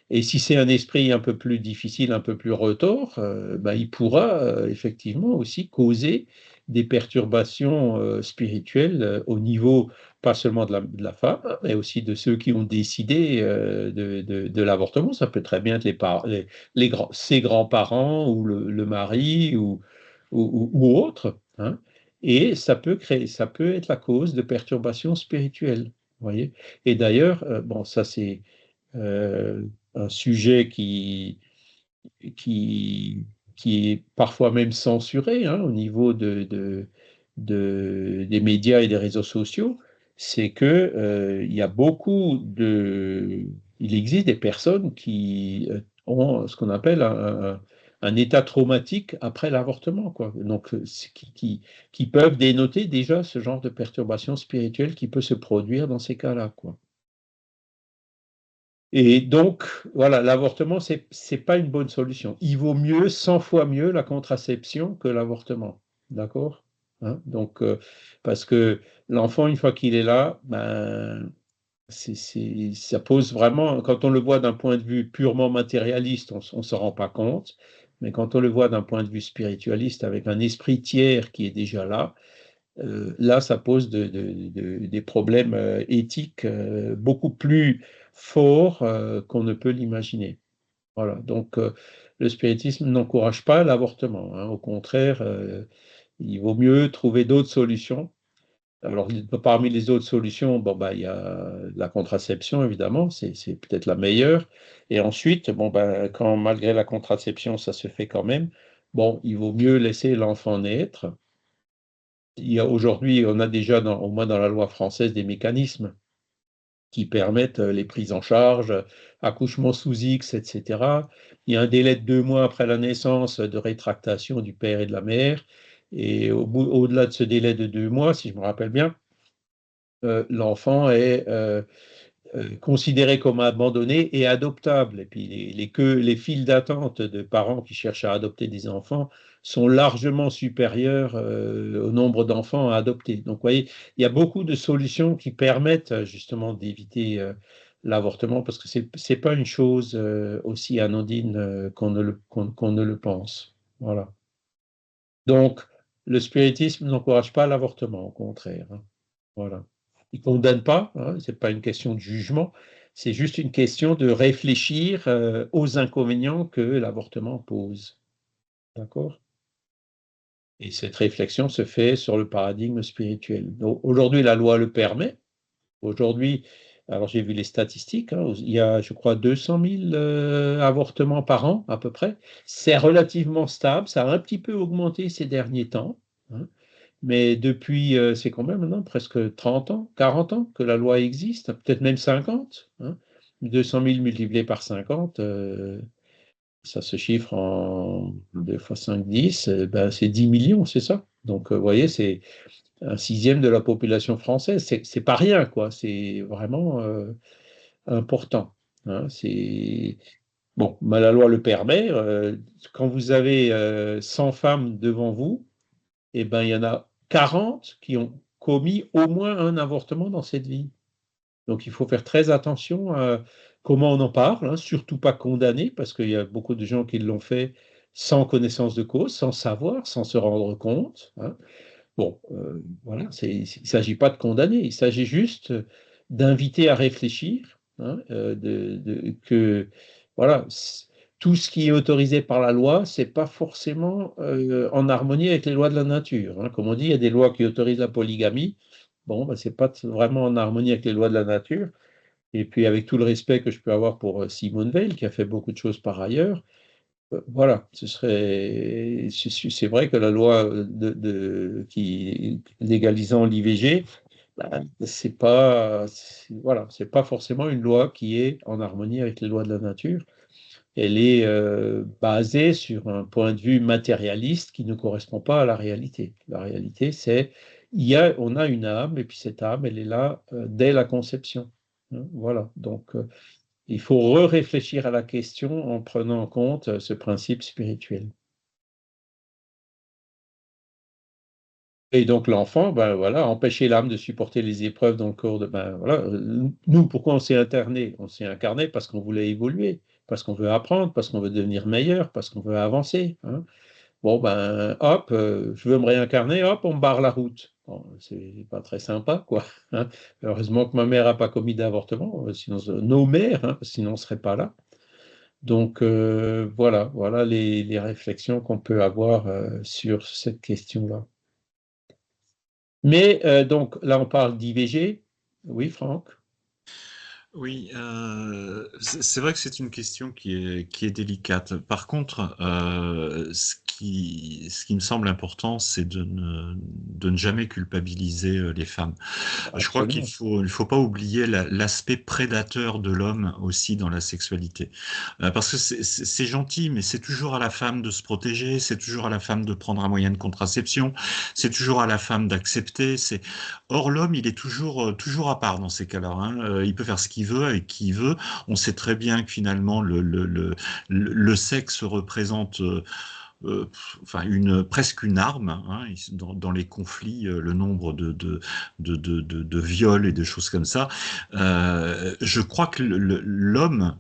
Et si c'est un esprit un peu plus difficile, un peu plus retors, ben, il pourra effectivement aussi causer des perturbations spirituelles au niveau pas seulement de la femme, mais aussi de ceux qui ont décidé de l'avortement. Ça peut très bien être ses grands-parents ou le mari ou autre, hein. Et ça peut être la cause de perturbations spirituelles. Vous voyez. Et d'ailleurs, bon, ça c'est euh, un sujet qui, qui est parfois même censuré, hein, au niveau des médias et des réseaux sociaux, c'est que il y a il existe des personnes qui ont ce qu'on appelle un état traumatique après l'avortement, quoi. Donc, qui peuvent dénoter déjà ce genre de perturbation spirituelle qui peut se produire dans ces cas-là, quoi. Et donc, voilà, l'avortement, c'est pas une bonne solution. Il vaut mieux, 100 fois mieux, la contraception que l'avortement. D'accord? hein. Donc, parce que l'enfant, une fois qu'il est là, ben, ça pose vraiment, quand on le voit d'un point de vue purement matérialiste, on ne s'en rend pas compte, mais quand on le voit d'un point de vue spiritualiste, avec un esprit tiers qui est déjà là, là, ça pose des problèmes éthiques beaucoup plus forts qu'on ne peut l'imaginer. Voilà. Donc, le spiritisme n'encourage pas l'avortement, hein. Au contraire, il vaut mieux trouver d'autres solutions. Alors, parmi les autres solutions, bon, bah, il y a la contraception, évidemment, c'est peut-être la meilleure. Et ensuite, bon, bah, quand malgré la contraception, ça se fait quand même, bon, il vaut mieux laisser l'enfant naître. Aujourd'hui, on a déjà, au moins dans la loi française, des mécanismes qui permettent les prises en charge, accouchement sous X, etc. Il y a un délai de 2 mois après la naissance de rétractation du père et de la mère. Et au-delà de ce délai de 2 mois, si je me rappelle bien, l'enfant est considéré comme abandonné et adoptable. Et puis les files d'attente de parents qui cherchent à adopter des enfants sont largement supérieures au nombre d'enfants à adopter. Donc, vous voyez, il y a beaucoup de solutions qui permettent justement d'éviter l'avortement parce que c'est pas une chose aussi anodine qu'on ne le pense. Voilà. Donc, le spiritisme n'encourage pas l'avortement, au contraire, hein. Voilà. Il ne condamne pas, hein, ce n'est pas une question de jugement, c'est juste une question de réfléchir aux inconvénients que l'avortement pose. D'accord? Et cette réflexion se fait sur le paradigme spirituel. Donc, aujourd'hui, la loi le permet. Aujourd'hui, alors j'ai vu les statistiques, hein, il y a, je crois, 200 000 avortements par an, à peu près. C'est relativement stable, ça a un petit peu augmenté ces derniers temps, hein. Mais depuis, c'est quand même maintenant presque 30 ans, 40 ans que la loi existe, peut-être même 50, hein. 200 000 multiplié par 50, ça se chiffre en 2 fois 5, 10, ben, c'est 10 millions, c'est ça. Donc, vous voyez, c'est un sixième de la population française. C'est pas rien, quoi. C'est vraiment important, hein. Bon, mais la loi le permet. Quand vous avez 100 femmes devant vous, eh ben, il y en a 40 qui ont commis au moins un avortement dans cette vie. Donc, il faut faire très attention à comment on en parle, hein, surtout pas condamner, parce qu'il y a beaucoup de gens qui l'ont fait sans connaissance de cause, sans savoir, sans se rendre compte, hein. Bon, voilà, il ne s'agit pas de condamner, il s'agit juste d'inviter à réfléchir, hein, que voilà, tout ce qui est autorisé par la loi, c'est pas forcément en harmonie avec les lois de la nature, hein. Comme on dit, il y a des lois qui autorisent la polygamie. Bon, ben, c'est pas vraiment en harmonie avec les lois de la nature. Et puis, avec tout le respect que je peux avoir pour Simone Veil, qui a fait beaucoup de choses par ailleurs, voilà, c'est vrai que la loi qui légalisant l'IVG, ben, voilà, c'est pas forcément une loi qui est en harmonie avec les lois de la nature. Elle est basée sur un point de vue matérialiste qui ne correspond pas à la réalité. La réalité, c'est on a une âme et puis cette âme, elle est là dès la conception, hein. Voilà, donc il faut réfléchir à la question en prenant en compte ce principe spirituel. Et donc l'enfant, ben voilà, empêcher l'âme de supporter les épreuves dans le corps de, ben voilà, nous, pourquoi on s'est interné? On s'est incarné parce qu'on voulait évoluer, parce qu'on veut apprendre, parce qu'on veut devenir meilleur, parce qu'on veut avancer, hein. Bon, ben, hop, je veux me réincarner, hop, on me barre la route. Bon, c'est pas très sympa, quoi, hein. Heureusement que ma mère n'a pas commis d'avortement, sinon, nos mères, hein, sinon on ne serait pas là. Donc, voilà les réflexions qu'on peut avoir sur cette question-là. Mais donc, là, on parle d'IVG. Oui, Franck? Oui, c'est vrai que c'est une question qui est délicate. Par contre, ce qui me semble important, c'est de ne jamais culpabiliser les femmes. Je crois qu'il Absolument. faut pas oublier l'aspect prédateur de l'homme aussi dans la sexualité. Parce que c'est gentil, mais c'est toujours à la femme de se protéger, c'est toujours à la femme de prendre un moyen de contraception, c'est toujours à la femme d'accepter. Or, l'homme, il est toujours à part dans ces cas-là, hein. Il peut faire ce qu'il veut avec qui il veut. On sait très bien que finalement, le sexe représente enfin presque une arme, hein, dans les conflits, le nombre de viols et de choses comme ça. Je crois que l'homme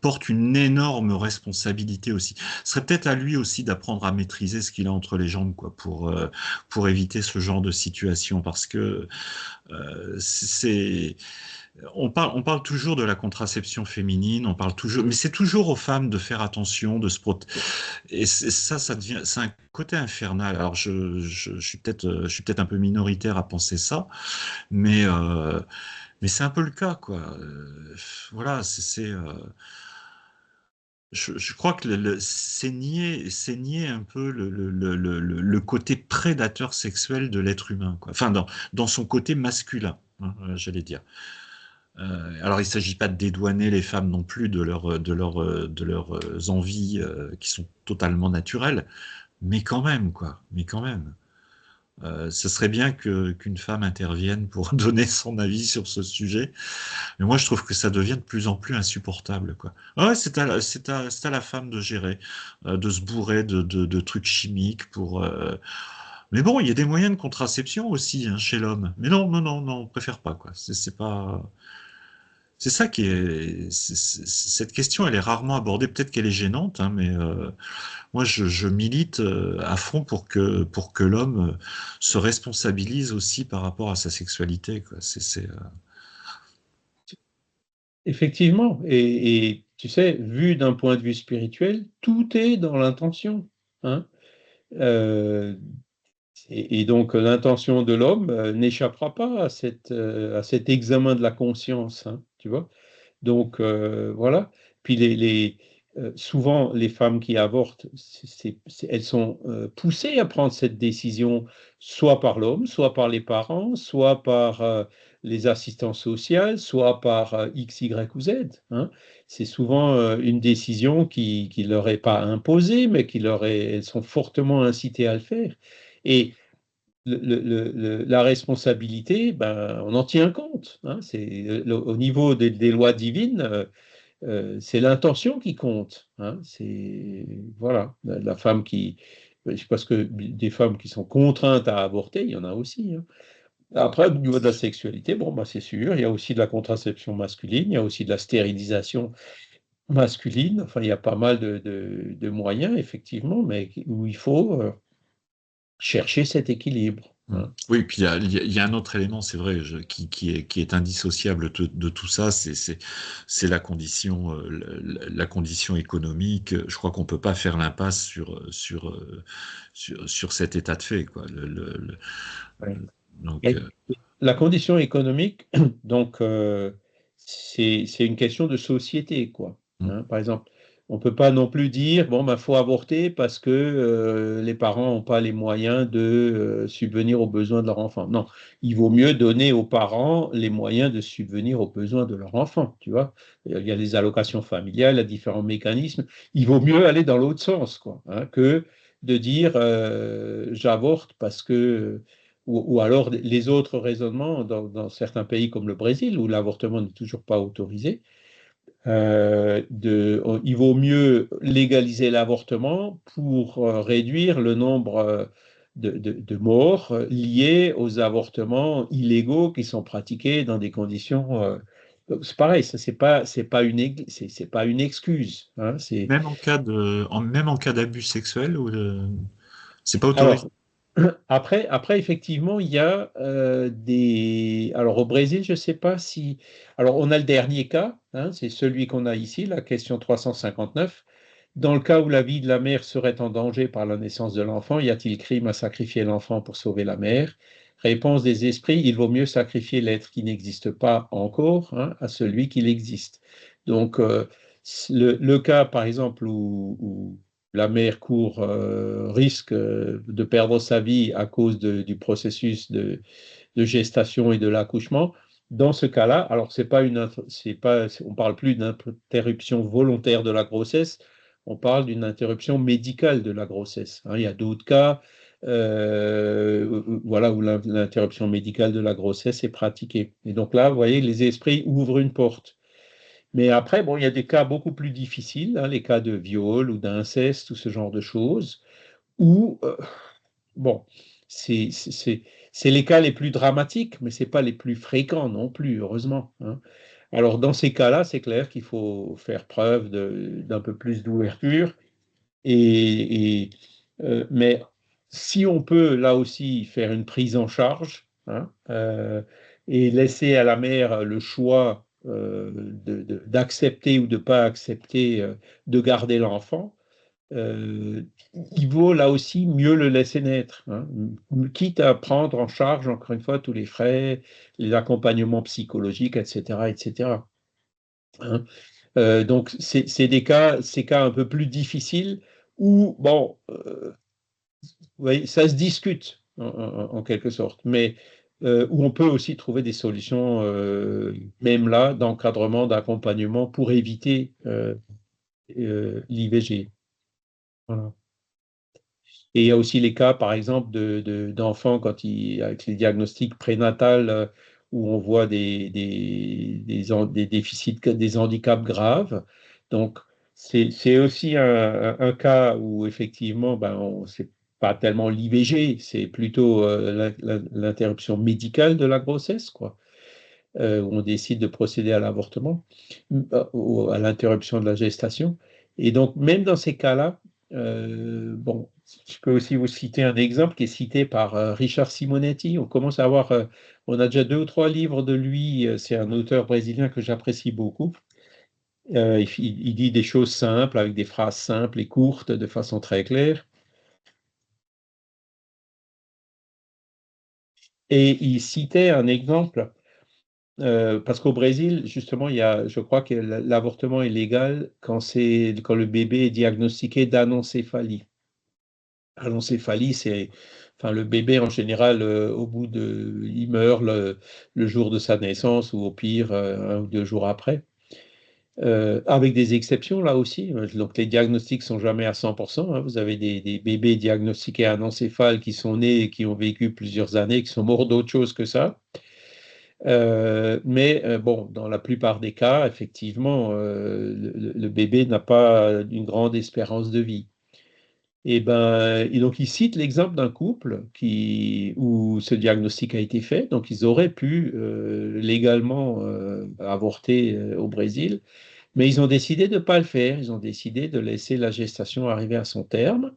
porte une énorme responsabilité aussi. Ce serait peut-être à lui aussi d'apprendre à maîtriser ce qu'il a entre les jambes, quoi, pour éviter ce genre de situation, parce que c'est on parle toujours de la contraception féminine, on parle toujours, mais c'est toujours aux femmes de faire attention, de se protéger. Et ça devient, c'est un côté infernal. Alors je suis peut-être un peu minoritaire à penser ça, mais c'est un peu le cas, quoi. Voilà, je crois que c'est nier un peu le côté prédateur sexuel de l'être humain, quoi. Enfin, dans son côté masculin, hein, j'allais dire. Alors, il ne s'agit pas de dédouaner les femmes non plus de leurs envies qui sont totalement naturelles, mais quand même, quoi. Mais quand même. Ce serait bien qu'une femme intervienne pour donner son avis sur ce sujet. Mais moi, je trouve que ça devient de plus en plus insupportable, quoi. Ouais, c'est à la femme de gérer, de se bourrer de trucs chimiques pour. Mais bon, il y a des moyens de contraception aussi, hein, chez l'homme. Mais non, non, non, non, on préfère pas, quoi. C'est pas. C'est ça qui est. Cette question, elle est rarement abordée. Peut-être qu'elle est gênante, hein, mais moi, je milite à fond pour que l'homme se responsabilise aussi par rapport à sa sexualité, quoi. Effectivement, et tu sais, vu d'un point de vue spirituel, tout est dans l'intention, hein. Euh, et donc l'intention de l'homme n'échappera pas à cet examen de la conscience, hein, tu vois. Donc voilà. Puis souvent, les femmes qui avortent, elles sont poussées à prendre cette décision, soit par l'homme, soit par les parents, soit par les assistants sociaux, soit par X, Y ou Z, hein. C'est souvent une décision qui leur est pas imposée, mais elles sont fortement incitées à le faire. Et la responsabilité, ben, on en tient compte, hein. Au niveau des lois divines, c'est l'intention qui compte, hein. C'est voilà, la femme qui, parce que des femmes qui sont contraintes à avorter, il y en a aussi, hein. Après, au niveau de la sexualité, bon, bah, c'est sûr, il y a aussi de la contraception masculine, il y a aussi de la stérilisation masculine. Enfin, il y a pas mal de moyens, effectivement, mais où il faut chercher cet équilibre, hein. Oui, puis il y a un autre élément, c'est vrai, qui est indissociable de tout ça, c'est la condition économique. Je crois qu'on peut pas faire l'impasse sur cet état de fait, quoi. Ouais. Donc, Et la condition économique, donc, c'est une question de société, quoi, mm, hein. Par exemple, on ne peut pas non plus dire, bon, il faut avorter parce que les parents n'ont pas les moyens de subvenir aux besoins de leur enfant. Non, il vaut mieux donner aux parents les moyens de subvenir aux besoins de leur enfant, tu vois. Il y a les allocations familiales, il y a différents mécanismes. Il vaut mieux aller dans l'autre sens, quoi, hein, que de dire j'avorte parce que ou alors les autres raisonnements dans certains pays comme le Brésil, où l'avortement n'est toujours pas autorisé, il vaut mieux légaliser l'avortement pour réduire le nombre de morts liées aux avortements illégaux qui sont pratiqués dans des conditions. C'est pareil, ça c'est pas une excuse, hein, même en cas d'abus sexuel, c'est pas autorisé. alors, après, effectivement, il y a des. Alors, au Brésil, je ne sais pas si. Alors, on a le dernier cas, hein, c'est celui qu'on a ici, la question 359. Dans le cas où la vie de la mère serait en danger par la naissance de l'enfant, y a-t-il crime à sacrifier l'enfant pour sauver la mère? Réponse des esprits, il vaut mieux sacrifier l'être qui n'existe pas encore, hein, à celui qui existe. Donc, le cas, par exemple, où la mère court risque de perdre sa vie à cause du processus de gestation et de l'accouchement. Dans ce cas-là, alors on parle plus d'interruption volontaire de la grossesse, on parle d'une interruption médicale de la grossesse, hein. Il y a d'autres cas, voilà, où l'interruption médicale de la grossesse est pratiquée. Et donc là, vous voyez, les esprits ouvrent une porte. Mais après, bon, il y a des cas beaucoup plus difficiles, hein, les cas de viol ou d'inceste ou ce genre de choses, où, bon, c'est c'est- c'est- c'est les cas les plus dramatiques, mais ce n'est pas les plus fréquents non plus, heureusement, hein. Alors, dans ces cas-là, c'est clair qu'il faut faire preuve d'un peu plus d'ouverture. Et, mais si on peut, là aussi, faire une prise en charge, hein, et laisser à la mère le choix d'accepter ou de ne pas accepter de garder l'enfant, euh, il vaut là aussi mieux le laisser naître, hein, quitte à prendre en charge, encore une fois, tous les frais, les accompagnements psychologiques, etc., etc., hein. Donc, c'est ces cas un peu plus difficiles où, bon, vous voyez, ça se discute en quelque sorte, mais où on peut aussi trouver des solutions, même là, d'encadrement, d'accompagnement pour éviter l'IVG. Voilà. Et il y a aussi les cas, par exemple, d'enfants avec les diagnostics prénatals où on voit des déficits, des handicaps graves. Donc, c'est aussi un cas où, effectivement, ben, c'est pas tellement l'IVG, c'est plutôt l'interruption médicale de la grossesse, quoi, où on décide de procéder à l'avortement, ou à l'interruption de la gestation. Et donc, même dans ces cas-là, bon, je peux aussi vous citer un exemple qui est cité par Richard Simonetti. On commence à avoir, on a déjà 2 ou 3 livres de lui. C'est un auteur brésilien que j'apprécie beaucoup. Il dit des choses simples, avec des phrases simples et courtes, de façon très claire. Et il citait un exemple. Parce qu'au Brésil, justement, je crois que l'avortement est légal quand le bébé est diagnostiqué d'anencéphalie. Anencéphalie, c'est, enfin, le bébé en général, il meurt le jour de sa naissance ou au pire 1 ou 2 jours après. Avec des exceptions là aussi. Donc les diagnostics sont jamais à 100%, hein. Vous avez des bébés diagnostiqués anencéphales qui sont nés et qui ont vécu plusieurs années, qui sont morts d'autre chose que ça. Mais bon, dans la plupart des cas, effectivement, le bébé n'a pas une grande espérance de vie. Et donc, il cite l'exemple d'un couple où ce diagnostic a été fait. Donc, ils auraient pu légalement avorter au Brésil, mais ils ont décidé de ne pas le faire. Ils ont décidé de laisser la gestation arriver à son terme.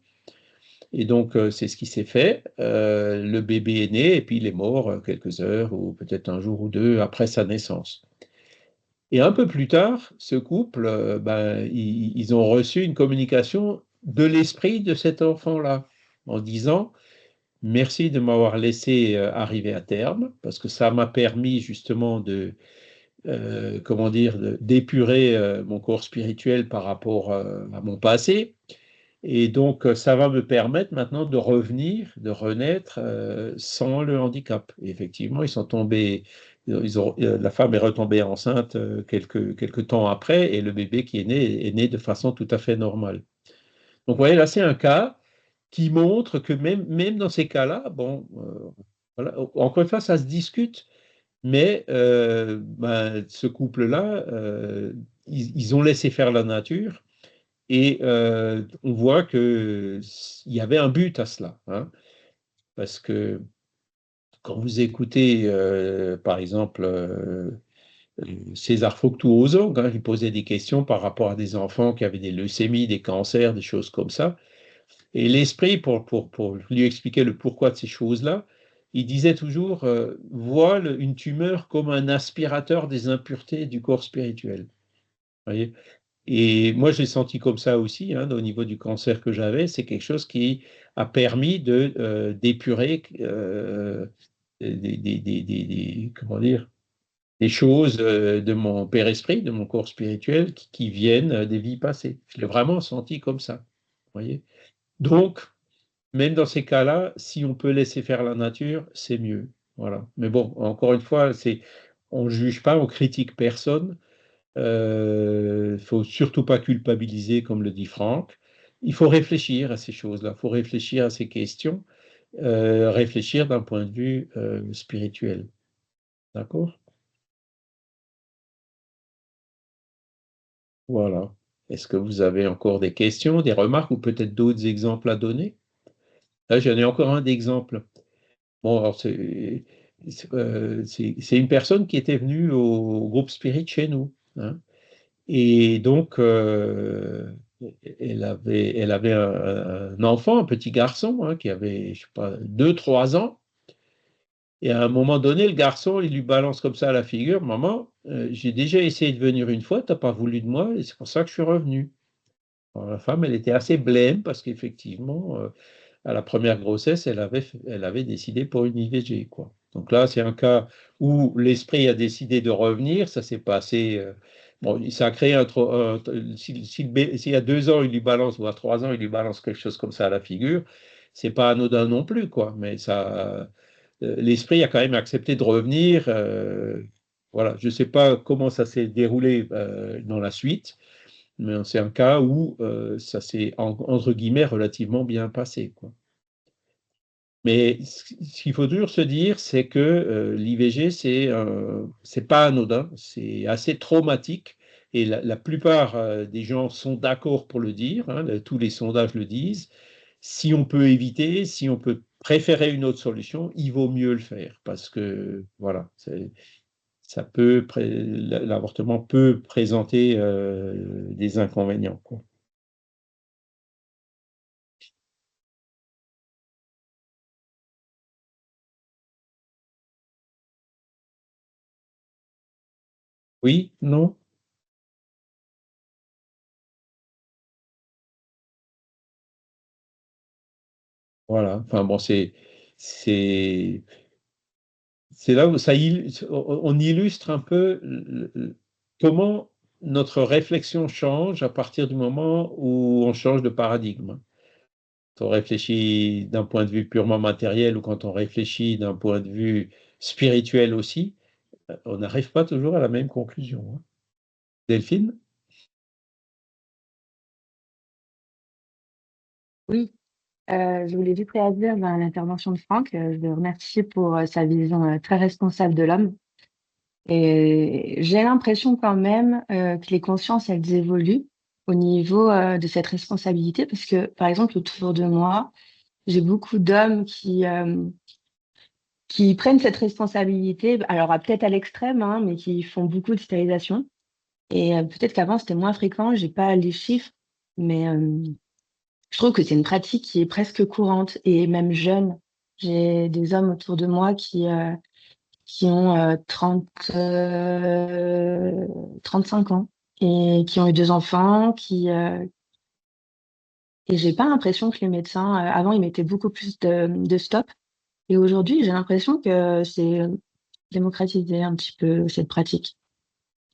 Et donc, c'est ce qui s'est fait. Le bébé est né et puis il est mort quelques heures ou peut-être 1 jour ou 2 après sa naissance. Et un peu plus tard, ce couple, ben, ils ont reçu une communication de l'esprit de cet enfant-là en disant: merci de m'avoir laissé arriver à terme parce que ça m'a permis justement comment dire, d'épurer mon corps spirituel par rapport à mon passé. Et donc, ça va me permettre maintenant de revenir, de renaître sans le handicap. Et effectivement, ils sont tombés, la femme est retombée enceinte quelques temps après, et le bébé qui est né de façon tout à fait normale. Donc, vous voyez, là, c'est un cas qui montre que même dans ces cas-là, bon, voilà, encore une fois, ça se discute, mais ben, ce couple-là, ils ont laissé faire la nature. Et on voit qu'il y avait un but à cela, hein, parce que quand vous écoutez, par exemple, César Fructuoso, hein, il posait des questions par rapport à des enfants qui avaient des leucémies, des cancers, des choses comme ça. Et l'esprit, pour lui expliquer le pourquoi de ces choses-là, il disait toujours, voit une tumeur comme un aspirateur des impuretés du corps spirituel. Voyez. Et moi, j'ai senti comme ça aussi, hein, au niveau du cancer que j'avais. C'est quelque chose qui a permis d'épurer comment dire, des choses de mon père esprit, de mon corps spirituel, qui viennent des vies passées. Je l'ai vraiment senti comme ça. Voyez. Donc, même dans ces cas-là, si on peut laisser faire la nature, c'est mieux. Voilà. Mais bon, encore une fois, on ne juge pas, on critique personne. Il faut surtout pas culpabiliser, comme le dit Franck. Il faut réfléchir à ces choses-là, il faut réfléchir à ces questions, réfléchir d'un point de vue spirituel. D'accord? Voilà. Est-ce que vous avez encore des questions, des remarques ou peut-être d'autres exemples à donner? Là, j'en ai encore un d'exemple. Bon, alors c'est une personne qui était venue au groupe Spirit chez nous, hein. Et donc, elle avait un enfant, un petit garçon, hein, qui avait, je sais pas, 2, 3 ans. Et à un moment donné, le garçon, il lui balance comme ça à la figure, maman, j'ai déjà essayé de venir une fois, t'as pas voulu de moi, et c'est pour ça que je suis revenu. Alors, la femme, elle était assez blême parce qu'effectivement, à la première grossesse, elle avait décidé pour une IVG, quoi. Donc là, c'est un cas où l'esprit a décidé de revenir, ça s'est passé. Bon, ça a créé s'il y a 2 ans, il lui balance, ou à 3 ans, il lui balance quelque chose comme ça à la figure, c'est pas anodin non plus, quoi. Mais ça, l'esprit a quand même accepté de revenir. Voilà, je ne sais pas comment ça s'est déroulé dans la suite, mais c'est un cas où ça s'est, entre guillemets, relativement bien passé, quoi. Mais ce qu'il faut toujours se dire, c'est que l'IVG, c'est pas anodin, c'est assez traumatique. Et la plupart des gens sont d'accord pour le dire, hein, tous les sondages le disent. Si on peut éviter, si on peut préférer une autre solution, il vaut mieux le faire parce que voilà, l'avortement peut présenter des inconvénients, quoi. Oui, non, voilà. Enfin bon, c'est c'est là où on illustre un peu comment notre réflexion change à partir du moment où on change de paradigme. Quand on réfléchit d'un point de vue purement matériel ou quand on réfléchit d'un point de vue spirituel aussi, on n'arrive pas toujours à la même conclusion, hein. Delphine? Oui, je voulais juste réagir à l'intervention de Franck. Je le remercie pour sa vision très responsable de l'homme. Et j'ai l'impression quand même que les consciences, elles évoluent au niveau de cette responsabilité, parce que, par exemple, autour de moi, j'ai beaucoup d'hommes qui prennent cette responsabilité, alors peut-être à l'extrême, hein, mais qui font beaucoup de stérilisation. Et peut-être qu'avant, c'était moins fréquent, j'ai pas les chiffres, mais je trouve que c'est une pratique qui est presque courante et même jeune. J'ai des hommes autour de moi qui ont 35 ans et qui ont eu 2 enfants, et j'ai pas l'impression que les médecins, avant, ils mettaient beaucoup plus de stop. Et aujourd'hui, j'ai l'impression que c'est démocratisé un petit peu cette pratique.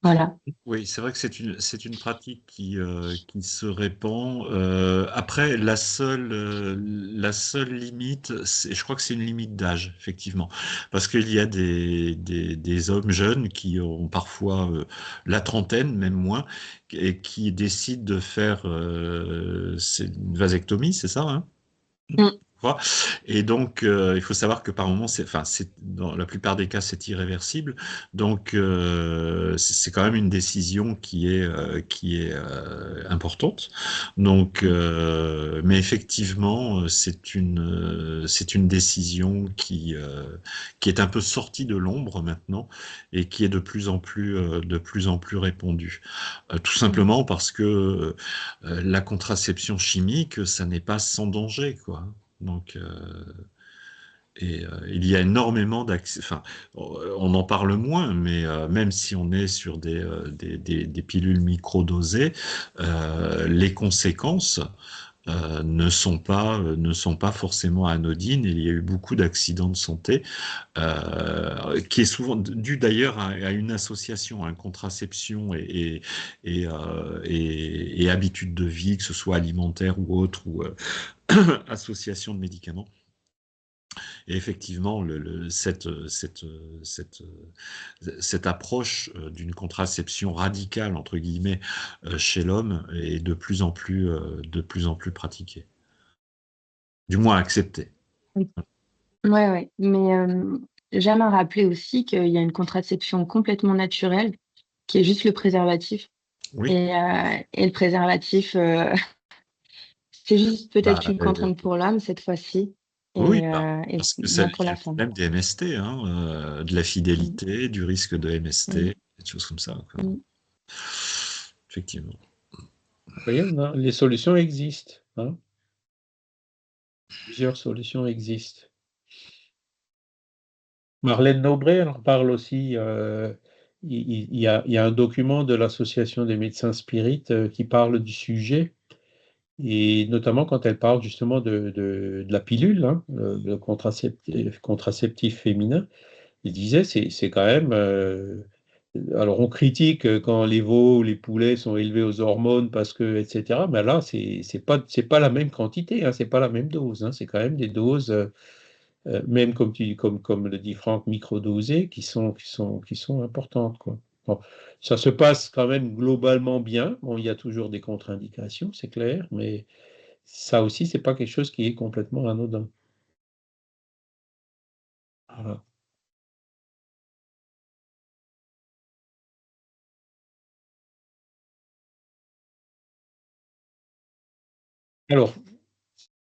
Voilà. Oui, c'est vrai que c'est une pratique qui se répand. Après, la seule limite, je crois que c'est une limite d'âge, effectivement. Parce qu'il y a des hommes jeunes qui ont parfois la trentaine, même moins, et qui décident de faire c'est une vasectomie, c'est ça, hein? Mm. Vois. Et donc, il faut savoir que par moment, dans la plupart des cas, c'est irréversible. Donc, c'est quand même une décision qui est importante. Donc, mais effectivement, c'est une décision qui est un peu sortie de l'ombre maintenant et qui est de plus en plus répandue. Tout simplement parce que la contraception chimique, ça n'est pas sans danger, quoi. Donc, il y a énormément d'accès. Enfin, on en parle moins, mais même si on est sur des pilules microdosées, les conséquences ne sont pas forcément anodines. Il y a eu beaucoup d'accidents de santé, qui est souvent dû d'ailleurs à une association, à une contraception et habitudes de vie, que ce soit alimentaire ou autre, ou association de médicaments. Et effectivement, cette approche d'une contraception radicale, entre guillemets, chez l'homme est de plus en plus pratiquée, du moins acceptée. Oui. Ouais, ouais. Mais j'aime à rappeler aussi qu'il y a une contraception complètement naturelle qui est juste le préservatif. Oui, Et le préservatif, c'est juste bah, peut-être une contrainte pour l'homme cette fois-ci oui, et parce que ça, moins il pour y a la le femme. problème des MST, hein, de la Mm, fidélité, du risque de MST, mm, des choses comme ça, quoi. mm. Effectivement. Vous voyez, les solutions existent, hein. Plusieurs solutions existent. Marlène Nobré, elle en parle aussi. Il y a un document de l'Association des médecins spirites qui parle du sujet, et notamment quand elle parle justement de la pilule, hein, le contraceptif féminin. Il disait, c'est quand même. Alors, on critique quand les veaux ou les poulets sont élevés aux hormones parce que, etc. Mais là, c'est pas la même quantité, hein, c'est pas la même dose, hein, c'est quand même des doses. Même comme le dit Franck, microdosées, qui sont importantes, quoi. Bon, ça se passe quand même globalement bien. Bon, il y a toujours des contre-indications, c'est clair, mais ça aussi, c'est pas quelque chose qui est complètement anodin. Voilà. Alors,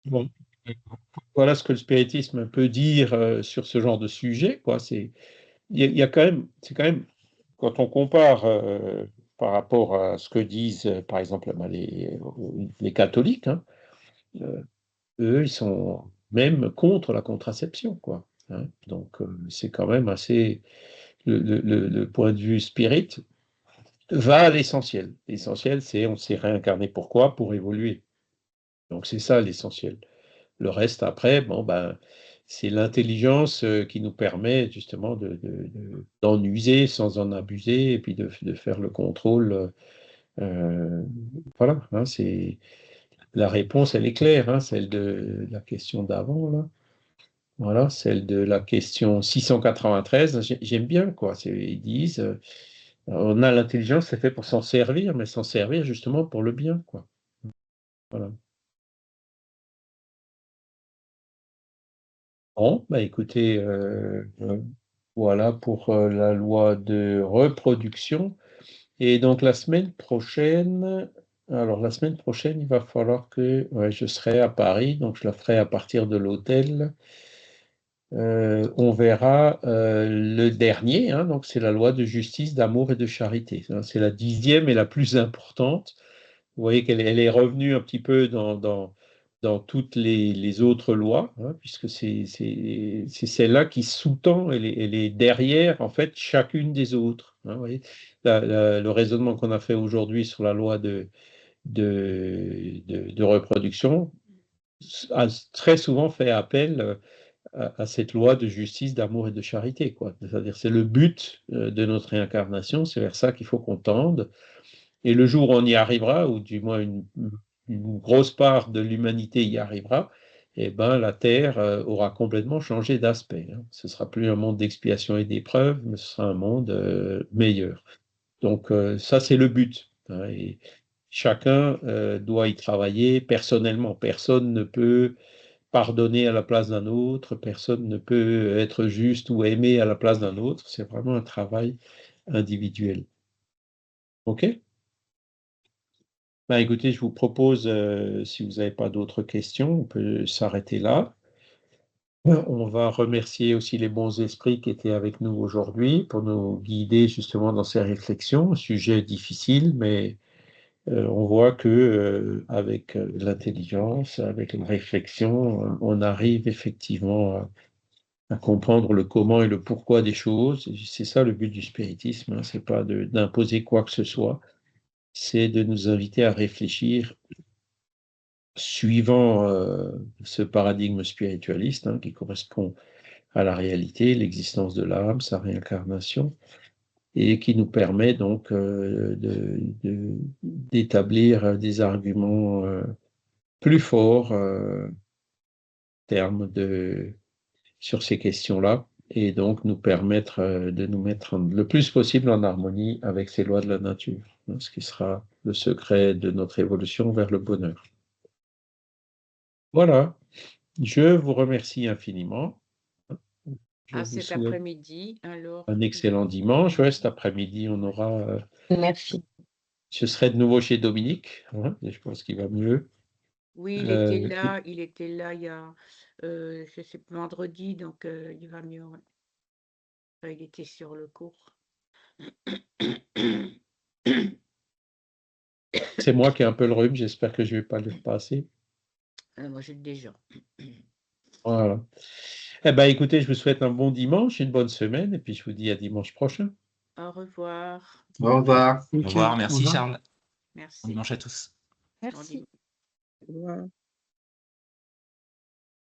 bon, voilà ce que le spiritisme peut dire sur ce genre de sujet, quoi. Il y a quand même, c'est quand même, quand on compare par rapport à ce que disent, par exemple, ben, les catholiques, hein, euh, eux, ils sont même contre la contraception, quoi, hein. Donc, c'est quand même assez. Le point de vue spirit va à l'essentiel. L'essentiel, c'est on s'est réincarné pourquoi? Pour évoluer. Donc, c'est ça l'essentiel. Le reste, après, bon, ben, c'est l'intelligence qui nous permet justement d'en user sans en abuser et puis de faire le contrôle. euh, voilà, hein, la réponse, elle est claire, hein, celle de la question d'avant, là. Voilà, celle de la question 693, j'aime bien, quoi. Ils disent, on a l'intelligence, c'est fait pour s'en servir, mais s'en servir justement pour le bien, quoi. Voilà. Bon, bah écoutez, voilà pour la loi de reproduction. Et donc la semaine prochaine, il va falloir que ouais, je serai à Paris, donc je la ferai à partir de l'hôtel. On verra le dernier, hein, donc c'est la loi de justice, d'amour et de charité, hein. C'est la 10e et la plus importante. Vous voyez qu'elle elle est revenue un petit peu dans toutes les autres lois, hein, puisque c'est celle-là qui sous-tend, elle est derrière en fait chacune des autres, hein, vous voyez. Le raisonnement qu'on a fait aujourd'hui sur la loi de reproduction a très souvent fait appel à cette loi de justice, d'amour et de charité, quoi. C'est-à-dire, c'est le but de notre réincarnation, c'est vers ça qu'il faut qu'on tende. Et le jour où on y arrivera, ou du moins une grosse part de l'humanité y arrivera, eh ben, la Terre aura complètement changé d'aspect, hein. Ce ne sera plus un monde d'expiation et d'épreuves, mais ce sera un monde meilleur. Donc, ça, c'est le but, hein. Et chacun doit y travailler personnellement. Personne ne peut pardonner à la place d'un autre, personne ne peut être juste ou aimer à la place d'un autre. C'est vraiment un travail individuel. OK? Ben, écoutez, je vous propose, si vous n'avez pas d'autres questions, on peut s'arrêter là. On va remercier aussi les bons esprits qui étaient avec nous aujourd'hui pour nous guider justement dans ces réflexions. Sujet difficile, mais on voit que avec l'intelligence, avec la réflexion, on arrive effectivement à comprendre le comment et le pourquoi des choses. C'est ça le but du spiritisme, hein. C'est pas d'imposer quoi que ce soit, c'est de nous inviter à réfléchir suivant ce paradigme spiritualiste, hein, qui correspond à la réalité, l'existence de l'âme, sa réincarnation, et qui nous permet donc d'établir des arguments plus forts termes sur ces questions-là, et donc nous permettre de nous mettre le plus possible en harmonie avec ces lois de la nature, hein, ce qui sera le secret de notre évolution vers le bonheur. Voilà, je vous remercie infiniment. Je À vous cet souhaite après-midi, alors. un excellent dimanche. Ouais, cet après-midi, on aura Merci. je serai de nouveau chez Dominique. Hein, et je pense qu'il va mieux. Oui, il était là il y a, je sais plus, vendredi, donc il va mieux. Ouais. Enfin, il était sur le cours. C'est moi qui ai un peu le rhume. J'espère que je ne vais pas le repasser. Moi, j'ai déjà. Voilà. Eh ben, écoutez, je vous souhaite un bon dimanche, une bonne semaine, et puis je vous dis à dimanche prochain. Au revoir. Au revoir. Au revoir, merci Charles. Bon Merci. dimanche à tous. Merci. Au revoir.